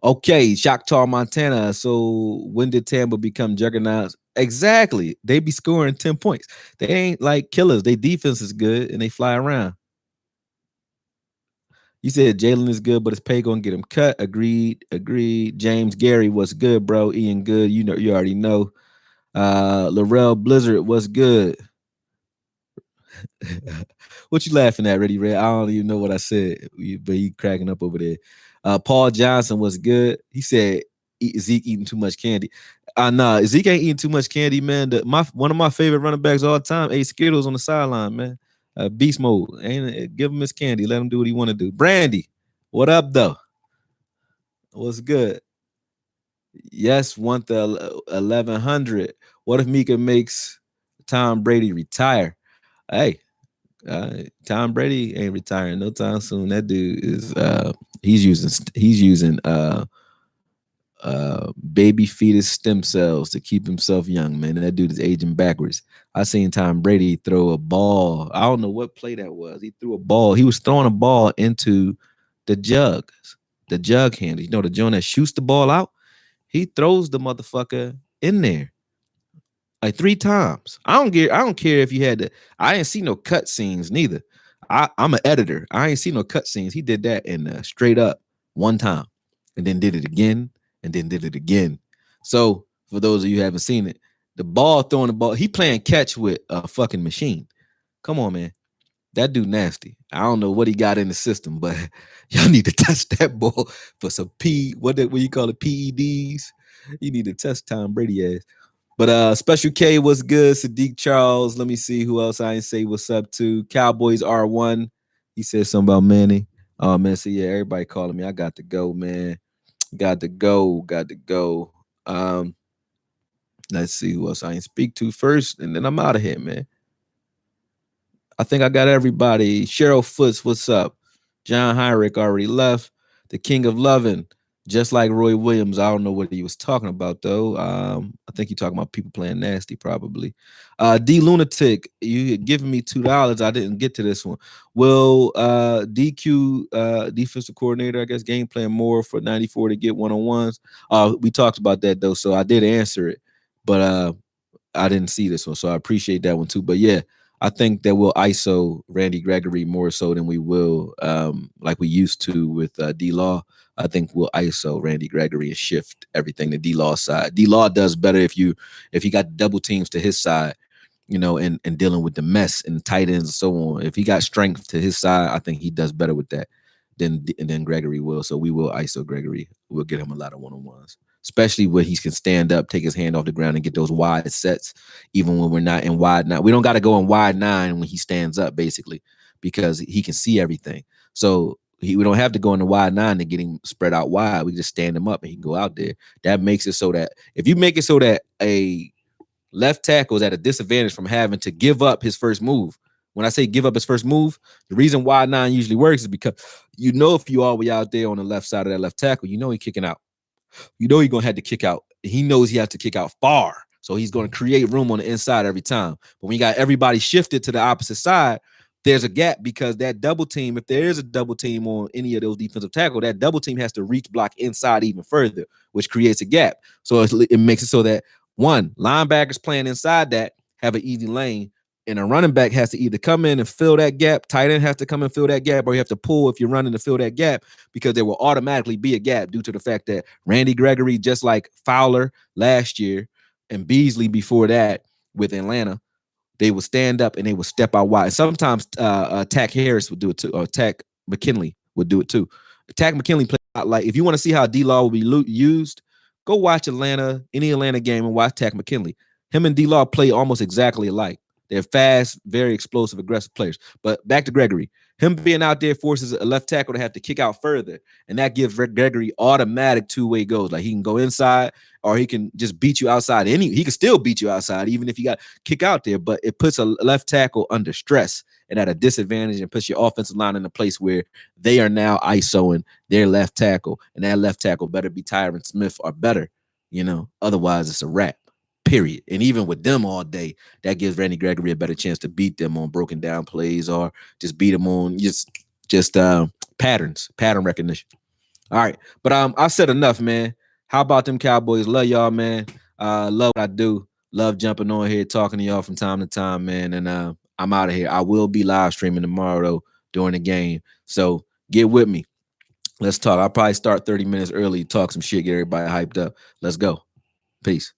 Okay, Choctaw, Montana. So when did Tampa become juggernauts? Exactly. They be scoring 10 points. They ain't like killers. Their defense is good and they fly around. You said Jalen is good, but his pay gonna get him cut. Agreed. James Gary, what's good, bro? Ian Good, you already know. Laurel Blizzard, what's good? What you laughing at, Ready Red? I don't even know what I said, but he cracking up over there. Paul Johnson was good. He said Zeke eating too much candy. Nah, Zeke ain't eating too much candy, man. One of my favorite running backs all time ate Skittles on the sideline, man. Beast mode. Ain't give him his candy. Let him do what he want to do. Brandy, what up though? What's good? Yes, want the 1100. What if Mika makes Tom Brady retire? Hey, Tom Brady ain't retiring no time soon. That dude is he's using baby fetus stem cells to keep himself young, man. And that dude is aging backwards. I seen Tom Brady throw a ball. I don't know what play that was. He threw a ball. He was throwing a ball into the jug handle. You know, the joint that shoots the ball out. He throws the motherfucker in there like 3 times. I don't care if you had to. I ain't see no cut scenes neither. I'm an editor. I ain't see no cut scenes. He did that in straight up one time, and then did it again, and then did it again. So for those of you who haven't seen it, the ball throwing the ball, he playing catch with a fucking machine. Come on, man. That dude nasty. I don't know what he got in the system, but y'all need to test that ball for some what you call it, PEDs. You need to test Tom Brady ass. But Special K was good. Sadiq Charles. Let me see who else I ain't say what's up to. Cowboys R1. He said something about Manny. Oh man, so yeah, everybody calling me. I got to go, man. Got to go. Let's see who else I ain't speak to first, and then I'm out of here, man. I think I got everybody. Cheryl Foots, what's up? John Hyrick already left. The King of Lovin', just like Roy Williams. I don't know what he was talking about though. I think you're talking about people playing nasty, probably. D Lunatic, you had given me $2. I didn't get to this one. Will DQ defensive coordinator, I guess, game plan more for 94 to get one-on-ones? We talked about that though, so I did answer it, but I didn't see this one, so I appreciate that one too. But yeah, I think that we'll ISO Randy Gregory more so than we will like we used to with D-Law. I think we'll ISO Randy Gregory and shift everything to D-Law side. D-Law does better if you got double teams to his side, you know, and dealing with the mess and tight ends and so on. If he got strength to his side, I think he does better with that than Gregory will. So we will ISO Gregory. We'll get him a lot of one-on-ones, especially when he can stand up, take his hand off the ground, and get those wide sets, even when we're not in wide nine. We don't got to go in wide nine when he stands up, basically, because he can see everything. So we don't have to go in the wide nine to get him spread out wide. We just stand him up and he can go out there. That makes it so that if you make it so that a left tackle is at a disadvantage from having to give up his first move. When I say give up his first move, the reason why 9 usually works is because you know if you all the way out there on the left side of that left tackle, you know he's kicking out. You know he's going to have to kick out. He knows he has to kick out far. So he's going to create room on the inside every time. But when you got everybody shifted to the opposite side, there's a gap because that double team, if there is a double team on any of those defensive tackle, that double team has to reach block inside even further, which creates a gap. So it makes it so that one, linebackers playing inside that have an easy lane, and a running back has to either come in and fill that gap, tight end has to come and fill that gap, or you have to pull if you're running to fill that gap, because there will automatically be a gap due to the fact that Randy Gregory, just like Fowler last year and Beasley before that with Atlanta, they would stand up and they would step out wide. Sometimes Tack Harris would do it too, or Tack McKinley would do it too. Tack McKinley played out like, if you want to see how D-Law will be used, go watch any Atlanta game and watch Tack McKinley. Him and D-Law play almost exactly alike. They're fast, very explosive, aggressive players. But back to Gregory. Him being out there forces a left tackle to have to kick out further, and that gives Gregory automatic two-way goals. Like he can go inside, or he can just beat you outside. He can still beat you outside, even if you got kick out there. But it puts a left tackle under stress and at a disadvantage, and puts your offensive line in a place where they are now ISOing their left tackle, and that left tackle better be Tyron Smith or better. You know, otherwise it's a wrap. Period. And even with them all day, that gives Randy Gregory a better chance to beat them on broken down plays, or just beat them on just pattern recognition. All right. But I said enough, man. How about them Cowboys? Love y'all, man. Love what I do. Love jumping on here, talking to y'all from time to time, man. And I'm out of here. I will be live streaming tomorrow, though, during the game. So get with me. Let's talk. I'll probably start 30 minutes early, talk some shit, get everybody hyped up. Let's go. Peace.